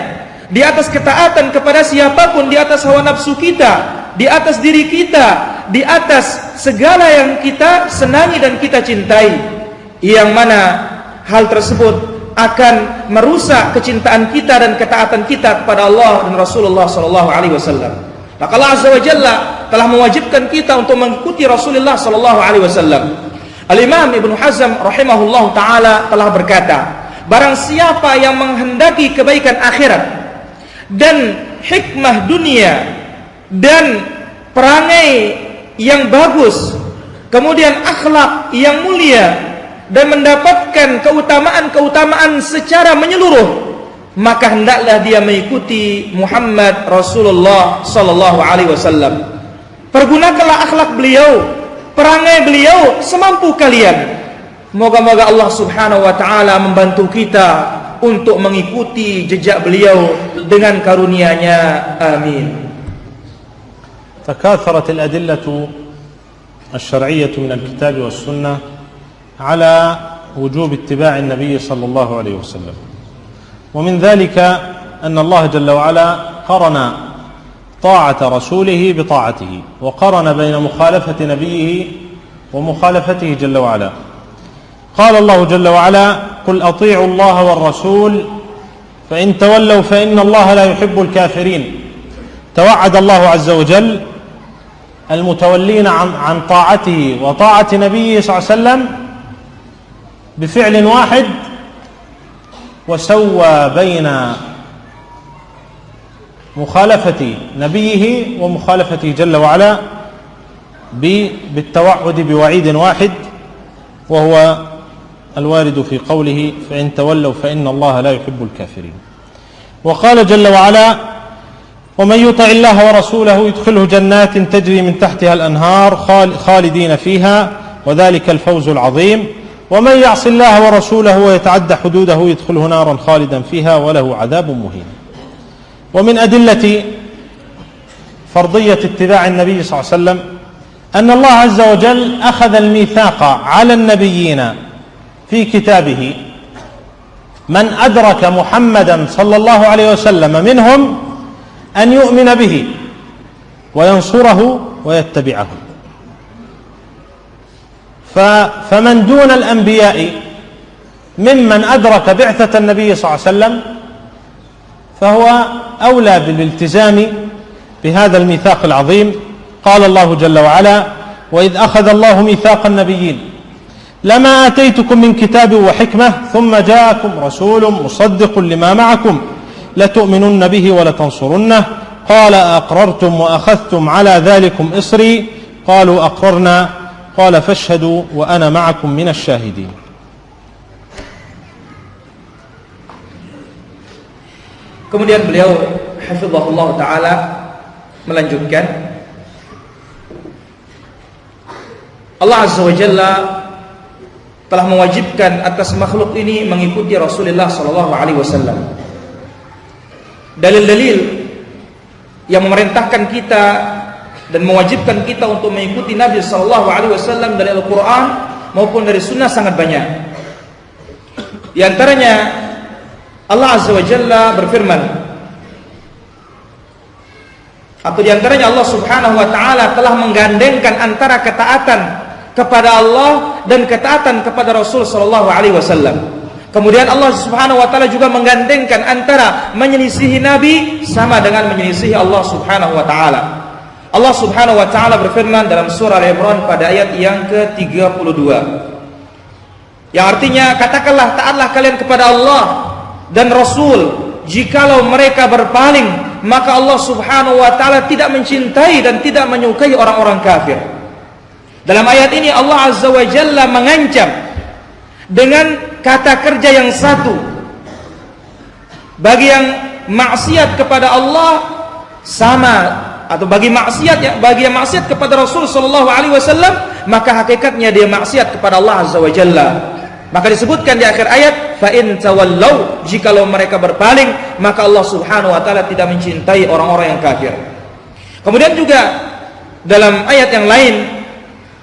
Speaker 1: di atas ketaatan kepada siapapun, di atas hawa nafsu kita, di atas diri kita, di atas segala yang kita senangi dan kita cintai, yang mana hal tersebut akan merusak kecintaan kita dan ketaatan kita kepada Allah dan Rasulullah sallallahu alaihi wasallam. Maka Allah Azza wa Jalla telah mewajibkan kita untuk mengikuti Rasulullah sallallahu alaihi wasallam. Al-Imam Ibnu Hazm rahimahullahu taala telah berkata, barang siapa yang menghendaki kebaikan akhirat dan hikmah dunia dan perangai yang bagus, kemudian akhlak yang mulia, dan mendapatkan keutamaan-keutamaan secara menyeluruh, maka hendaklah dia mengikuti Muhammad Rasulullah sallallahu alaihi wasallam. Pergunakanlah akhlak beliau, perangai beliau semampu kalian. Moga-moga Allah Subhanahu wa taala membantu kita untuk mengikuti jejak beliau dengan karunia-Nya. Amin.
Speaker 2: تكاثرت الأدلة الشرعية من الكتاب والسنة على وجوب اتباع النبي صلى الله عليه وسلم، ومن ذلك أن الله جل وعلا قرن طاعة رسوله بطاعته، وقرن بين مخالفة نبيه ومخالفته جل وعلا. قال الله جل وعلا: قل أطيعوا الله والرسول فإن تولوا فإن الله لا يحب الكافرين. توعد الله عز وجل المتولين عن طاعته وطاعة نبيه صلى الله عليه وسلم بفعل واحد، وسوى بين مخالفة نبيه ومخالفته جل وعلا بالتوعد بوعيد واحد، وهو الوارد في قوله: فإن تولوا فإن الله لا يحب الكافرين. وقال جل وعلا: ومن يطع الله ورسوله يدخله جنات تجري من تحتها الأنهار خالدين فيها وذلك الفوز العظيم، ومن يعص الله ورسوله ويتعدى حدوده يدخله نارا خالدا فيها وله عذاب مهين. ومن أدلة فرضية اتباع النبي صلى الله عليه وسلم أن الله عز وجل أخذ الميثاق على النبيين في كتابه: من أدرك محمدا صلى الله عليه وسلم منهم أن يؤمن به وينصره ويتبعه. فمن دون الأنبياء ممن أدرك بعثة النبي صلى الله عليه وسلم فهو أولى بالالتزام بهذا الميثاق العظيم. قال الله جل وعلا: وإذ أخذ الله ميثاق النبيين لما آتيتكم من كتاب وحكمة ثم جاءكم رسول مصدق لما معكم لتؤمنن به ولتنصرنه قال أقررتم وأخذتم على ذلكم إصري قالوا أقررنا قال فاشهدوا وأنا معكم من الشاهدين.
Speaker 1: Kemudian beliau hafizahullah taala melanjutkan, Allah Azza wa Jalla telah mewajibkan atas makhluk ini mengikuti Rasulullah sallallahu alaihi wasallam. Dalil-dalil yang memerintahkan kita dan mewajibkan kita untuk mengikuti Nabi sallallahu alaihi wasallam dari Al-Qur'an maupun dari sunnah sangat banyak. Di antaranya Allah Azza wa Jalla berfirman, atau di antaranya Allah Subhanahu wa taala telah menggandengkan antara ketaatan kepada Allah dan ketaatan kepada Rasul sallallahu alaihi wasallam. Kemudian Allah Subhanahu wa taala juga menggandengkan antara menyelisihi Nabi sama dengan menyelisihi Allah Subhanahu wa taala. Allah Subhanahu wa taala berfirman dalam surah Al-Imran pada ayat yang ke-32. Yang artinya, katakanlah taatlah kalian kepada Allah dan Rasul, jikalau mereka berpaling, maka Allah Subhanahu wa taala tidak mencintai dan tidak menyukai orang-orang kafir. Dalam ayat ini Allah Azza wa Jalla mengancam dengan kata kerja yang satu. Bagi yang maksiat kepada Allah sama, atau bagi yang maksiat kepada Rasul sallallahu alaihi wasallam, maka hakikatnya dia maksiat kepada Allah Azza wa Jalla. Maka disebutkan di akhir ayat, fa in tawallau, jikalau mereka berpaling, maka Allah Subhanahu wa taala tidak mencintai orang-orang yang kafir. Kemudian juga dalam ayat yang lain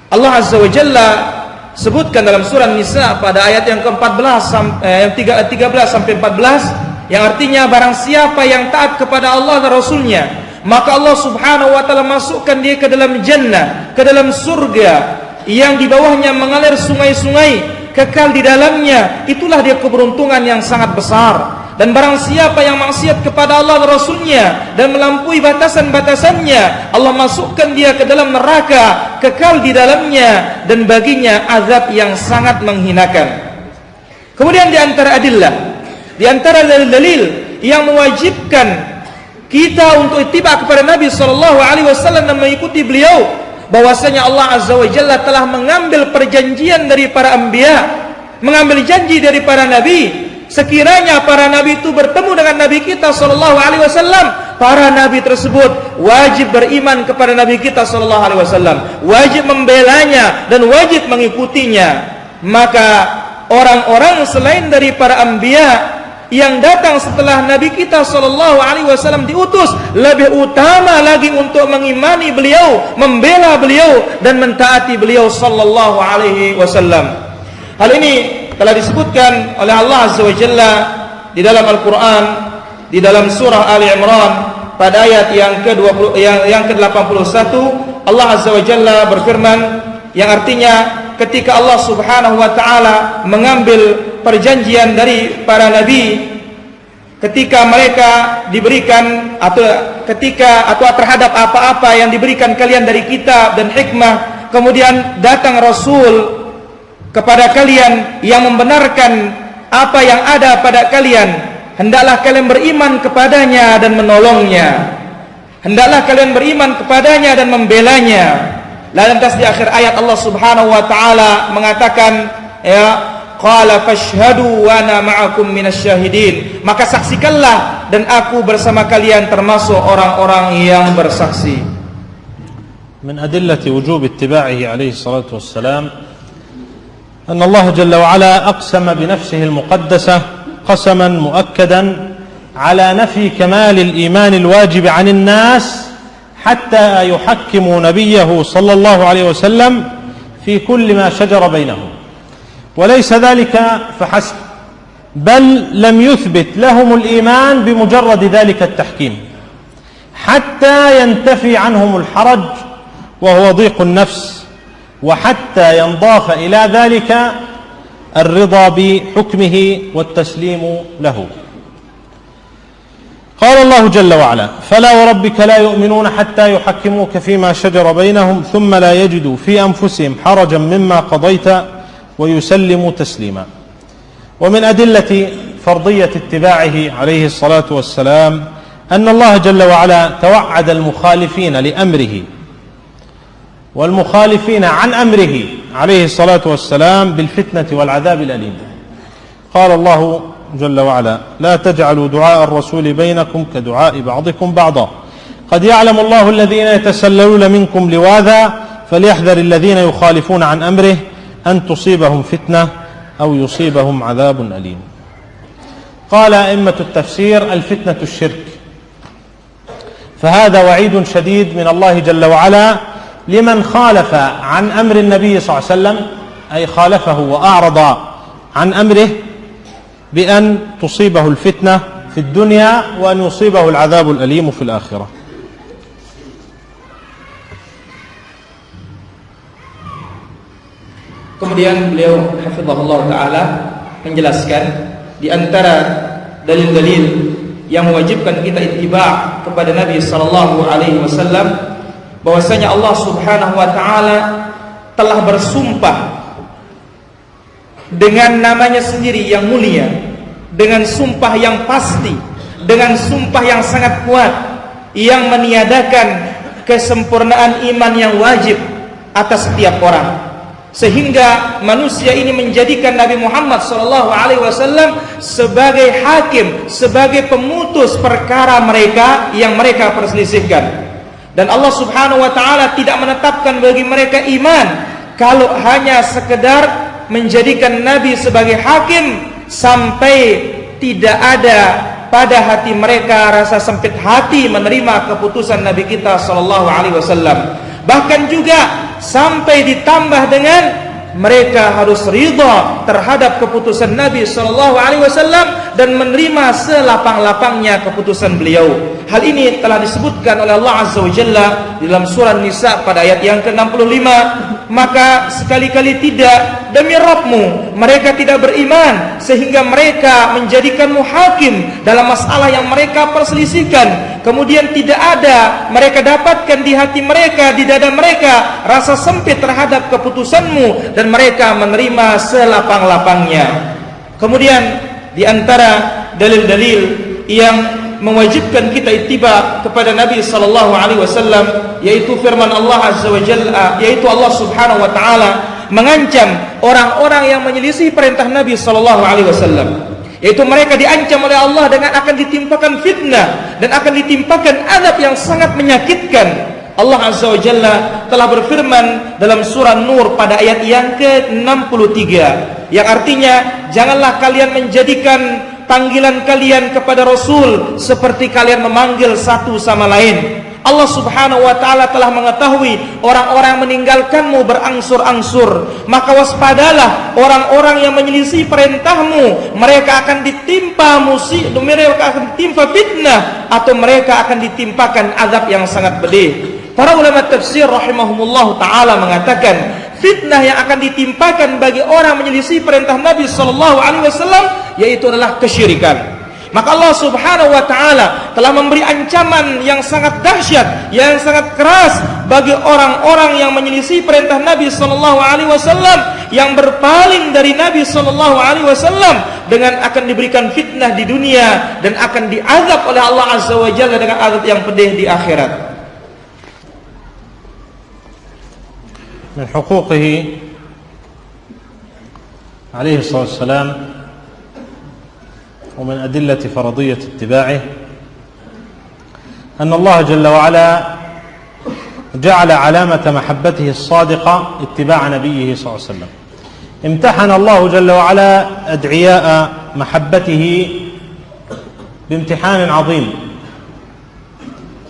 Speaker 1: Allah Azza wa Jalla sebutkan dalam surah Nisa pada ayat yang ke-14 yang 13 sampai 14, yang artinya barang siapa yang taat kepada Allah dan Rasulnya, maka Allah Subhanahu wa taala masukkan dia ke dalam jannah, ke dalam surga yang di bawahnya mengalir sungai-sungai, kekal di dalamnya. Itulah dia keberuntungan yang sangat besar. Dan barang siapa yang maksiat kepada Allah dan Rasulnya dan melampaui batasan-batasannya, Allah masukkan dia ke dalam neraka, kekal di dalamnya, dan baginya azab yang sangat menghinakan. Kemudian di antara adillah, di antara dalil-dalil yang mewajibkan kita untuk ittiba kepada Nabi sallallahu alaihi wasallam dan mengikuti beliau, bahwasanya Allah Azza wa Jalla telah mengambil perjanjian dari para anbiya, mengambil janji dari para nabi. Sekiranya para nabi itu bertemu dengan nabi kita sallallahu alaihi wasallam, para nabi tersebut wajib beriman kepada nabi kita sallallahu alaihi wasallam, wajib membelanya dan wajib mengikutinya. Maka orang-orang selain dari para anbiya yang datang setelah Nabi kita sallallahu alaihi wasallam diutus, lebih utama lagi untuk mengimani beliau, membela beliau dan mentaati beliau sallallahu alaihi wasallam. Hal ini telah disebutkan oleh Allah Azza wa Jalla di dalam Al-Qur'an, di dalam surah Ali Imran pada ayat yang ke-20 yang ke-81. Allah Azza wa Jalla berfirman, yang artinya ketika Allah Subhanahu wa taala mengambil perjanjian dari para nabi, ketika mereka diberikan atau terhadap apa-apa yang diberikan kalian dari kitab dan hikmah, kemudian datang rasul kepada kalian yang membenarkan apa yang ada pada kalian, hendaklah kalian beriman kepadanya dan menolongnya, hendaklah kalian beriman kepadanya dan membelanya. Lantas di akhir ayat Allah Subhanahu wa taala mengatakan, ya, qala fashhadu wa ana ma'akum minasyahidin, maka saksikanlah dan aku bersama kalian termasuk orang-orang yang bersaksi.
Speaker 2: من أدلة وجوب اتباعه عليه الصلاة والسلام أن الله جل وعلا أقسم بنفسه المقدسة قسما مؤكدا على نفي كمال الإيمان الواجب عن الناس حتى يحكموا نبيه صلى الله عليه وسلم في كل ما شجر بينهم. وليس ذلك فحسب، بل لم يثبت لهم الإيمان بمجرد ذلك التحكيم حتى ينتفي عنهم الحرج وهو ضيق النفس، وحتى ينضاف إلى ذلك الرضا بحكمه والتسليم له. قال الله جل وعلا: فلا وربك لا يؤمنون حتى يحكموك فيما شجر بينهم ثم لا يجدوا في أنفسهم حرجا مما قضيت ويسلموا تسليما. ومن أدلة فرضية اتباعه عليه الصلاة والسلام أن الله جل وعلا توعد المخالفين لأمره والمخالفين عن أمره عليه الصلاة والسلام بالفتنة والعذاب الأليم. قال الله جل وعلا: لا تجعلوا دعاء الرسول بينكم كدعاء بعضكم بعضا قد يعلم الله الذين يتسللون منكم لواذا فليحذر الذين يخالفون عن أمره أن تصيبهم فتنة أو يصيبهم عذاب أليم. قال أئمة التفسير: الفتنة الشرك، فهذا وعيد شديد من الله جل وعلا لمن خالف عن أمر النبي صلى الله عليه وسلم، أي خالفه وأعرض عن أمره، بأن تصيبه الفتنة في الدنيا وأن يصيبه العذاب الأليم في الآخرة.
Speaker 1: Kemudian beliau hafizahullah taala menjelaskan di antara dalil-dalil yang mewajibkan kita ittiba' kepada Nabi sallallahu alaihi wasallam bahwasanya Allah Subhanahu wa taala telah bersumpah dengan namanya sendiri yang mulia, dengan sumpah yang pasti, dengan sumpah yang sangat kuat yang meniadakan kesempurnaan iman yang wajib atas setiap orang, sehingga manusia ini menjadikan Nabi Muhammad SAW sebagai hakim, sebagai pemutus perkara mereka yang mereka perselisihkan. Dan Allah Subhanahu wa taala tidak menetapkan bagi mereka iman kalau hanya sekedar menjadikan Nabi sebagai hakim, sampai tidak ada pada hati mereka rasa sempit hati menerima keputusan Nabi kita SAW. Bahkan juga sampai ditambah dengan mereka harus ridha terhadap keputusan Nabi SAW dan menerima selapang-lapangnya keputusan beliau. Hal ini telah disebutkan oleh Allah Azza wa Jalla dalam surah Nisa pada ayat yang ke-65. Maka sekali-kali tidak, demi Rabbmu, mereka tidak beriman sehingga mereka menjadikanmu hakim dalam masalah yang mereka perselisihkan. Kemudian tidak ada mereka dapatkan di hati mereka, di dada mereka rasa sempit terhadap keputusanmu, dan mereka menerima selapang-lapangnya. Kemudian di antara dalil-dalil yang mewajibkan kita ittiba kepada Nabi sallallahu alaihi wasallam yaitu firman Allah Azza wa Jalla, yaitu Allah Subhanahu wa taala mengancam orang-orang yang menyelisih perintah Nabi sallallahu alaihi wasallam, yaitu mereka diancam oleh Allah dengan akan ditimpakan fitnah dan akan ditimpakan azab yang sangat menyakitkan. Allah Azza wa Jalla telah berfirman dalam surah Nur pada ayat yang ke-63, yang artinya, janganlah kalian menjadikan panggilan kalian kepada Rasul seperti kalian memanggil satu sama lain. Allah Subhanahu wa taala telah mengetahui orang-orang meninggalkanmu berangsur-angsur, maka waspadalah orang-orang yang menyelisih perintahmu, mereka akan ditimpa musibah, mereka akan ditimpa fitnah, atau mereka akan ditimpakan azab yang sangat pedih. Para ulama tafsir rahimahumullah taala mengatakan, fitnah yang akan ditimpakan bagi orang menyelisih perintah Nabi sallallahu alaihi wasallam yaitu adalah kesyirikan. Maka Allah Subhanahu wa taala telah memberi ancaman yang sangat dahsyat, yang sangat keras bagi orang-orang yang menyelisih perintah Nabi sallallahu alaihi wasallam, yang berpaling dari Nabi sallallahu alaihi wasallam, dengan akan diberikan fitnah di dunia dan akan diazab oleh Allah Azza wa Jalla dengan azab yang pedih di akhirat.
Speaker 2: من حقوقه عليه الصلاة والسلام ومن أدلة فرضية اتباعه أن الله جل وعلا جعل علامة محبته الصادقة اتباع نبيه صلى الله عليه وسلم. امتحن الله جل وعلا أدعياء محبته بامتحان عظيم،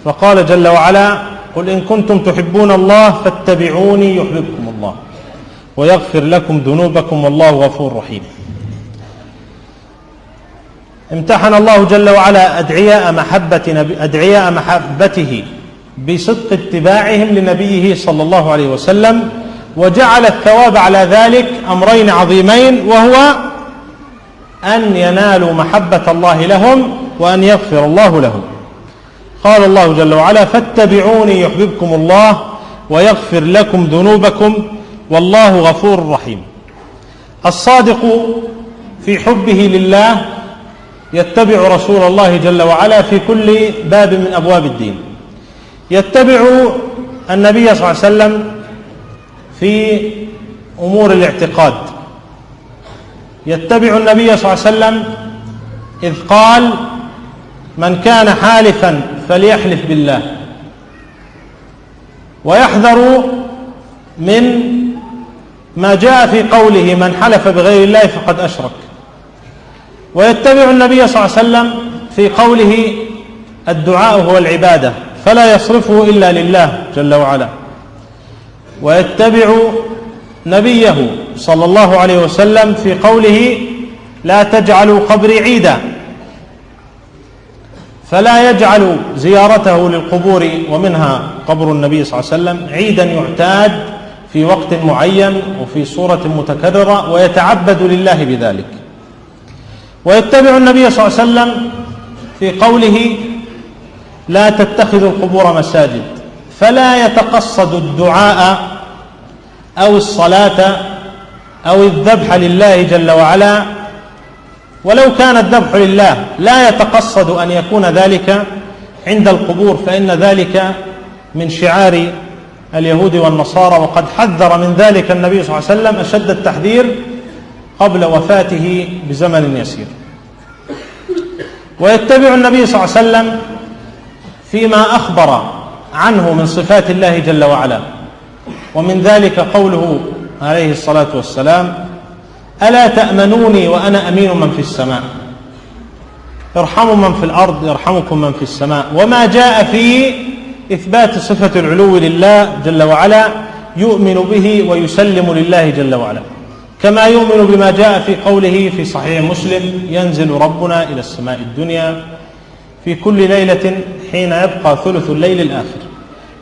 Speaker 2: فقال جل وعلا: قل إن كنتم تحبون الله فاتبعوني يحببكم الله ويغفر لكم ذنوبكم والله غفور رحيم. امتحن الله جل وعلا أدعياء محبته بصدق اتباعهم لنبيه صلى الله عليه وسلم، وجعل الثواب على ذلك أمرين عظيمين، وهو أن ينالوا محبة الله لهم وأن يغفر الله لهم. قال الله جل وعلا: فاتبعوني يحببكم الله ويغفر لكم ذنوبكم والله غفور رحيم. الصادق في حبه لله يتبع رسول الله جل وعلا في كل باب من أبواب الدين، يتبع النبي صلى الله عليه وسلم في أمور الاعتقاد، يتبع النبي صلى الله عليه وسلم إذ قال: من كان حالفا فليحلف بالله، ويحذر من ما جاء في قوله: من حلف بغير الله فقد أشرك. ويتبع النبي صلى الله عليه وسلم في قوله: الدعاء هو العبادة فلا يصرفه إلا لله جل وعلا. ويتبع نبيه صلى الله عليه وسلم في قوله: لا تجعلوا قبري عيدا، فلا يجعل زيارته للقبور ومنها قبر النبي صلى الله عليه وسلم عيدا يعتاد في وقت معين وفي صورة متكررة ويتعبد لله بذلك. ويتبع النبي صلى الله عليه وسلم في قوله: لا تتخذوا القبور مساجد، فلا يتقصد الدعاء أو الصلاة أو الذبح لله جل وعلا، ولو كان الذبح لله لا يتقصد أن يكون ذلك عند القبور، فإن ذلك من شعار اليهود والنصارى، وقد حذر من ذلك النبي صلى الله عليه وسلم أشد التحذير قبل وفاته بزمن يسير. ويتبع النبي صلى الله عليه وسلم فيما أخبر عنه من صفات الله جل وعلا، ومن ذلك قوله عليه الصلاة والسلام: ألا تأمنوني وأنا أمين من في السماء، ارحموا من في الأرض يرحمكم من في السماء. وما جاء في إثبات صفة العلو لله جل وعلا يؤمن به ويسلم لله جل وعلا، كما يؤمن بما جاء في قوله في صحيح مسلم: ينزل ربنا إلى السماء الدنيا في كل ليلة حين يبقى ثلث الليل الآخر.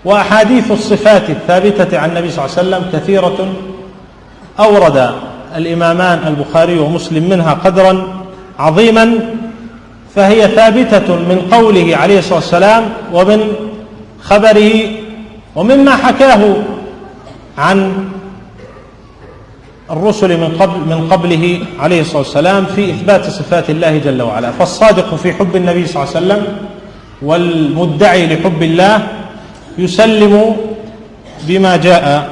Speaker 2: وأحاديث الصفات الثابتة عن النبي صلى الله عليه وسلم كثيرة، أورد الإمامان البخاري ومسلم منها قدرا عظيما، فهي ثابتة من قوله عليه الصلاة والسلام ومن خبره ومما حكاه عن الرسل من قبله عليه الصلاة والسلام في إثبات صفات الله جل وعلا. فالصادق في حب النبي صلى الله عليه وسلم والمدعي لحب الله يسلم بما جاء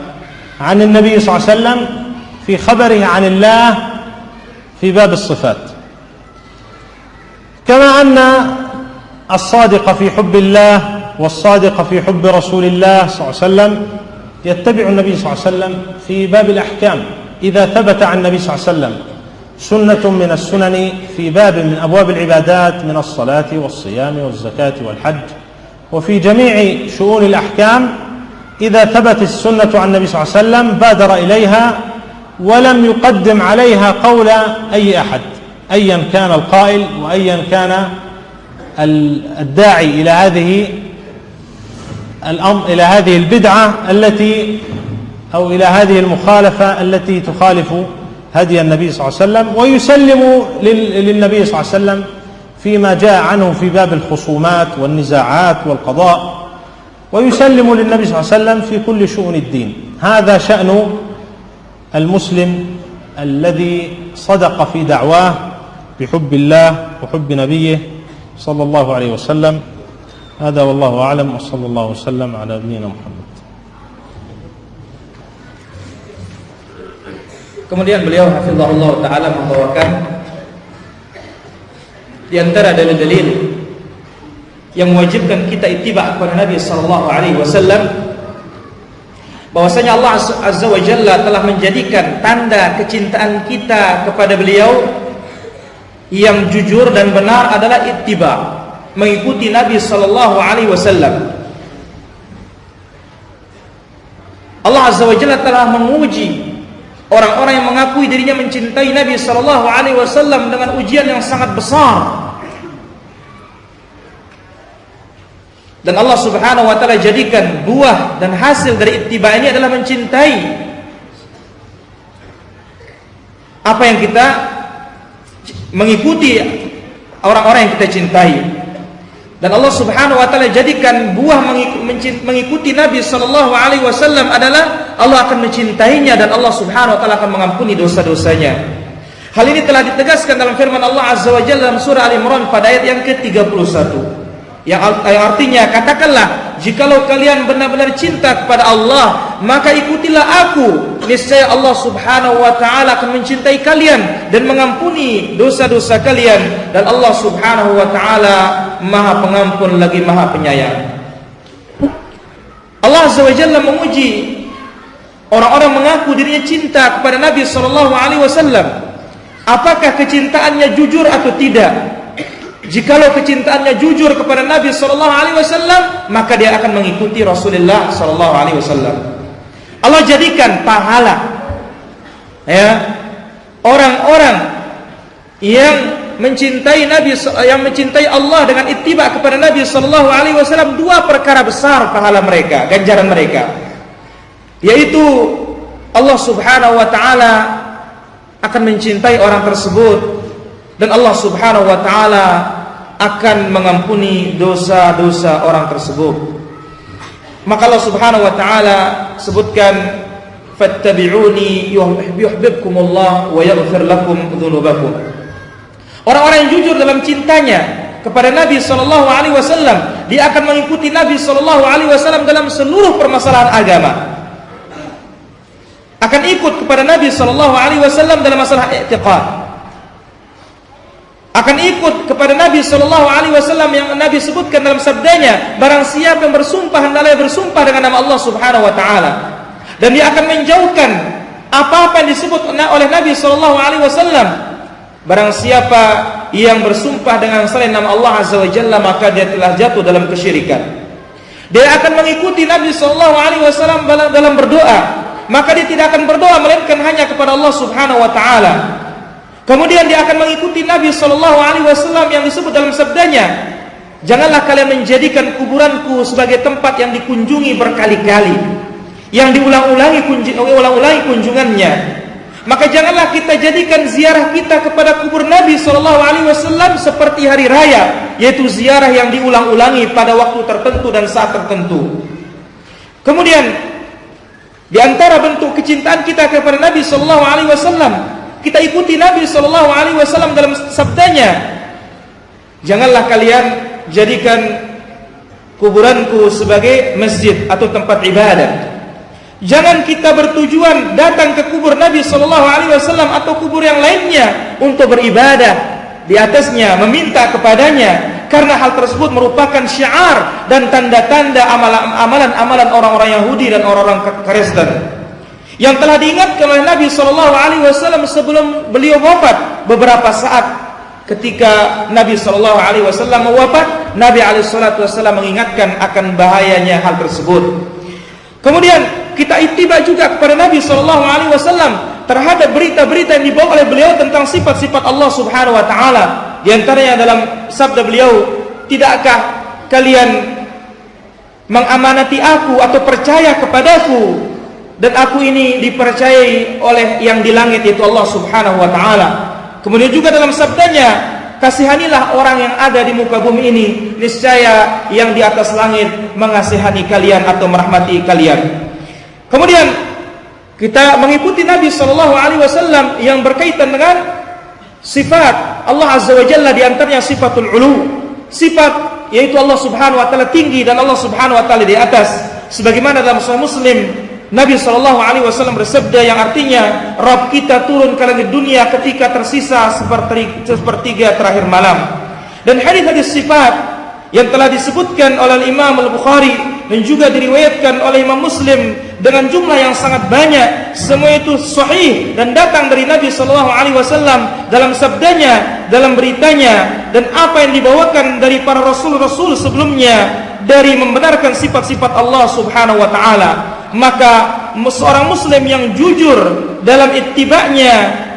Speaker 2: عن النبي صلى الله عليه وسلم في خبره عن الله في باب الصفات، كما أن الصادق في حب الله والصادق في حب رسول الله صلى الله عليه وسلم يتبع النبي صلى الله عليه وسلم في باب الأحكام. إذا ثبت عن النبي صلى الله عليه وسلم سنة من السنن في باب من أبواب العبادات من الصلاة والصيام والزكاة والحج وفي جميع شؤون الأحكام، إذا ثبت السنة عن النبي صلى الله عليه وسلم بادر إليها ولم يقدم عليها قول أي أحد، أيا كان القائل وأيا كان الداعي إلى هذه البدعة التي أو إلى هذه المخالفة التي تخالف هدي النبي صلى الله عليه وسلم، ويسلم للنبي صلى الله عليه وسلم فيما جاء عنه في باب الخصومات والنزاعات والقضاء، ويسلم للنبي صلى الله عليه وسلم في كل شؤون الدين. هذا شأن المسلم الذي صدق في دعواه بحب الله وحب نبيه صلى الله عليه وسلم. هذا والله أعلم، وصلى الله وسلم على نبينا Muhammad.
Speaker 1: Kemudian beliau hafizahullah ta'ala membawakan di antara dalil-dalil yang mewajibkan kita ittiba kepada Nabi sallallahu alaihi wasallam, bahwasanya Allah azza wa jalla telah menjadikan tanda kecintaan kita kepada beliau yang jujur dan benar adalah ittiba, mengikuti Nabi sallallahu alaihi wasallam. Allah azza wa jalla telah menguji orang-orang yang mengakui dirinya mencintai Nabi sallallahu alaihi wasallam dengan ujian yang sangat besar. Dan Allah Subhanahu wa taala jadikan buah dan hasil dari ittiba ini adalah mencintai apa yang kita mengikuti orang-orang yang kita cintai. Dan Allah Subhanahu wa taala jadikan buah mengikuti Nabi sallallahu alaihi wasallam adalah Allah akan mencintainya dan Allah Subhanahu wa taala akan mengampuni dosa-dosanya. Hal ini telah ditegaskan dalam firman Allah Azza wa Jalla dalam surah Al-Imran pada ayat yang ke-31. Yang artinya, katakanlah, jikalau kalian benar-benar cinta kepada Allah, maka ikutilah aku, niscaya Allah Subhanahu wa taala akan mencintai kalian dan mengampuni dosa-dosa kalian, dan Allah Subhanahu wa taala Maha Pengampun lagi Maha Penyayang. Allah Azza wa Jalla menguji orang-orang mengaku dirinya cinta kepada Nabi sallallahu alaihi wasallam. Apakah kecintaannya jujur atau tidak? Jikalau kecintaannya jujur kepada Nabi sallallahu alaihi wasallam, maka dia akan mengikuti Rasulullah sallallahu alaihi wasallam. Allah jadikan pahala orang-orang yang mencintai Nabi, yang mencintai Allah dengan ittiba kepada Nabi sallallahu alaihi wasallam, dua perkara besar pahala mereka, ganjaran mereka, yaitu Allah Subhanahu wa taala akan mencintai orang tersebut dan Allah Subhanahu wa taala akan mengampuni dosa-dosa orang tersebut. Maka Allah Subhanahu wa taala sebutkan, fattabi'uni yuhibbukumullah wa yaghfir lakum dzunubakum. Orang-orang yang jujur dalam cintanya kepada Nabi sallallahu alaihi wasallam, dia akan mengikuti Nabi sallallahu alaihi wasallam dalam seluruh permasalahan agama. Akan ikut kepada Nabi sallallahu alaihi wasallam dalam masalah i'tiqad. Akan ikut kepada Nabi sallallahu alaihi wasallam yang Nabi sebutkan dalam sabdanya, barang siapa yang bersumpah hendaklah bersumpah dengan nama Allah Subhanahu wa taala, dan dia akan menjauhkan apa-apa yang disebut oleh Nabi sallallahu alaihi wasallam. Barang siapa yang bersumpah dengan selain nama Allah azza wa jalla, maka dia telah jatuh dalam kesyirikan. Dia akan mengikuti Nabi sallallahu alaihi wasallam dalam berdoa, maka dia tidak akan berdoa melainkan hanya kepada Allah Subhanahu wa taala. Kemudian dia akan mengikuti Nabi sallallahu alaihi wasallam yang disebut dalam sabdanya, janganlah kalian menjadikan kuburanku sebagai tempat yang dikunjungi berkali-kali, yang diulang-ulangi kunjungannya. Maka janganlah kita jadikan ziarah kita kepada kubur Nabi sallallahu alaihi wasallam seperti hari raya, yaitu ziarah yang diulang-ulangi pada waktu tertentu dan saat tertentu. Kemudian di antara bentuk kecintaan kita kepada Nabi sallallahu alaihi wasallam, kita ikuti Nabi sallallahu alaihi wasallam dalam sabdanya, janganlah kalian jadikan kuburanku sebagai masjid atau tempat ibadah. Jangan kita bertujuan datang ke kubur Nabi sallallahu alaihi wasallam atau kubur yang lainnya untuk beribadah di atasnya, meminta kepadanya, karena hal tersebut merupakan syiar dan tanda-tanda amalan-amalan orang-orang Yahudi dan orang-orang Kristen yang telah diingatkan oleh Nabi sallallahu alaihi wasallam sebelum beliau wafat. Beberapa saat ketika Nabi sallallahu alaihi wasallam wafat, Nabi alaihi salatu wasallam mengingatkan akan bahayanya hal tersebut. Kemudian kita ittiba juga kepada Nabi sallallahu alaihi wasallam terhadap berita-berita yang dibawa oleh beliau tentang sifat-sifat Allah Subhanahu wa taala. Di antaranya dalam sabda beliau, "Tidakkah kalian mengamanati aku atau percaya kepadaku dan aku ini dipercayai oleh yang di langit, yaitu Allah Subhanahu wa taala." Kemudian juga dalam sabdanya, "Kasihanilah orang yang ada di muka bumi ini, niscaya yang di atas langit mengasihani kalian atau merahmati kalian." Kemudian kita mengikuti Nabi sallallahu alaihi wasallam yang berkaitan dengan sifat Allah Azza wa Jalla, di antaranya sifatul ulu, sifat yaitu Allah Subhanahu wa taala tinggi dan Allah Subhanahu wa taala di atas. Sebagaimana dalam Sahih Muslim, Nabi sallallahu alaihi wasallam bersabda yang artinya, "Rabb kita turun ke langit dunia ketika tersisa sepertiga terakhir malam." Dan hadis-hadis sifat yang telah disebutkan oleh Imam Al-Bukhari dan juga diriwayatkan oleh Imam Muslim dengan jumlah yang sangat banyak, semua itu sahih dan datang dari Nabi sallallahu alaihi wasallam dalam sabdanya, dalam beritanya, dan apa yang dibawakan dari para rasul-rasul sebelumnya dari membenarkan sifat-sifat Allah Subhanahu wa taala. Maka seorang muslim yang jujur dalam ittiba'nya,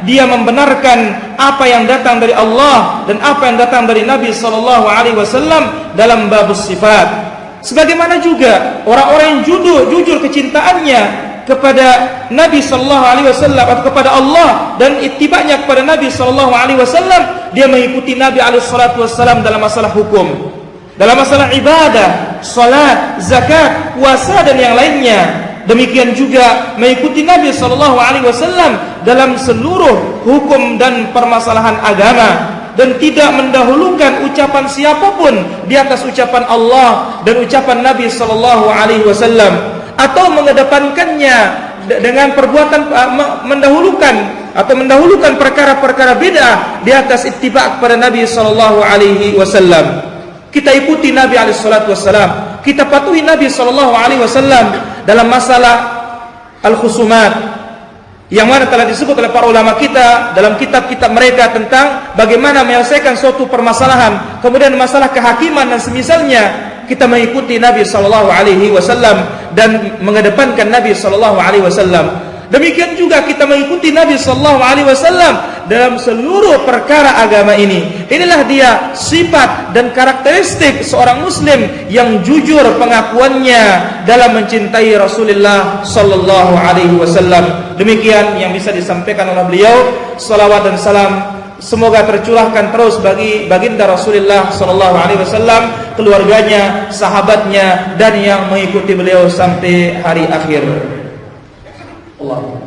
Speaker 1: dia membenarkan apa yang datang dari Allah dan apa yang datang dari Nabi sallallahu alaihi wasallam dalam bab sifat. Sebagaimana juga orang-orang yang jujur kecintaannya kepada Nabi sallallahu alaihi wasallam atau kepada Allah dan ittiba'nya kepada Nabi sallallahu alaihi wasallam, dia mengikuti Nabi alaihi salatu wasallam dalam masalah hukum, dalam masalah ibadah, salat, zakat, puasa dan yang lainnya. Demikian juga mengikuti Nabi sallallahu alaihi wasallam dalam seluruh hukum dan permasalahan agama, dan tidak mendahulukan ucapan siapapun di atas ucapan Allah dan ucapan Nabi sallallahu alaihi wasallam, atau mengedepankannya dengan perbuatan mendahulukan perkara-perkara bid'ah di atas ittiba' kepada Nabi sallallahu alaihi wasallam. Kita ikuti Nabi alaihi salatu wasallam, kita patuhi Nabi sallallahu alaihi wasallam dalam masalah al-khusumat yang mana telah disebut oleh para ulama kita dalam kitab-kitab mereka tentang bagaimana menyelesaikan suatu permasalahan. Kemudian masalah kehakiman dan semisalnya, kita mengikuti Nabi sallallahu alaihi wasallam dan mengedepankan Nabi sallallahu alaihi wasallam. Demikian juga kita mengikuti Nabi sallallahu alaihi wasallam dalam seluruh perkara agama ini. Inilah dia sifat dan karakteristik seorang muslim yang jujur pengakuannya dalam mencintai Rasulullah sallallahu alaihi wasallam. Demikian yang bisa disampaikan oleh beliau. Salawat dan salam semoga tercurahkan terus bagi baginda Rasulullah sallallahu alaihi wasallam, keluarganya, sahabatnya, dan yang mengikuti beliau sampai hari akhir. Allah.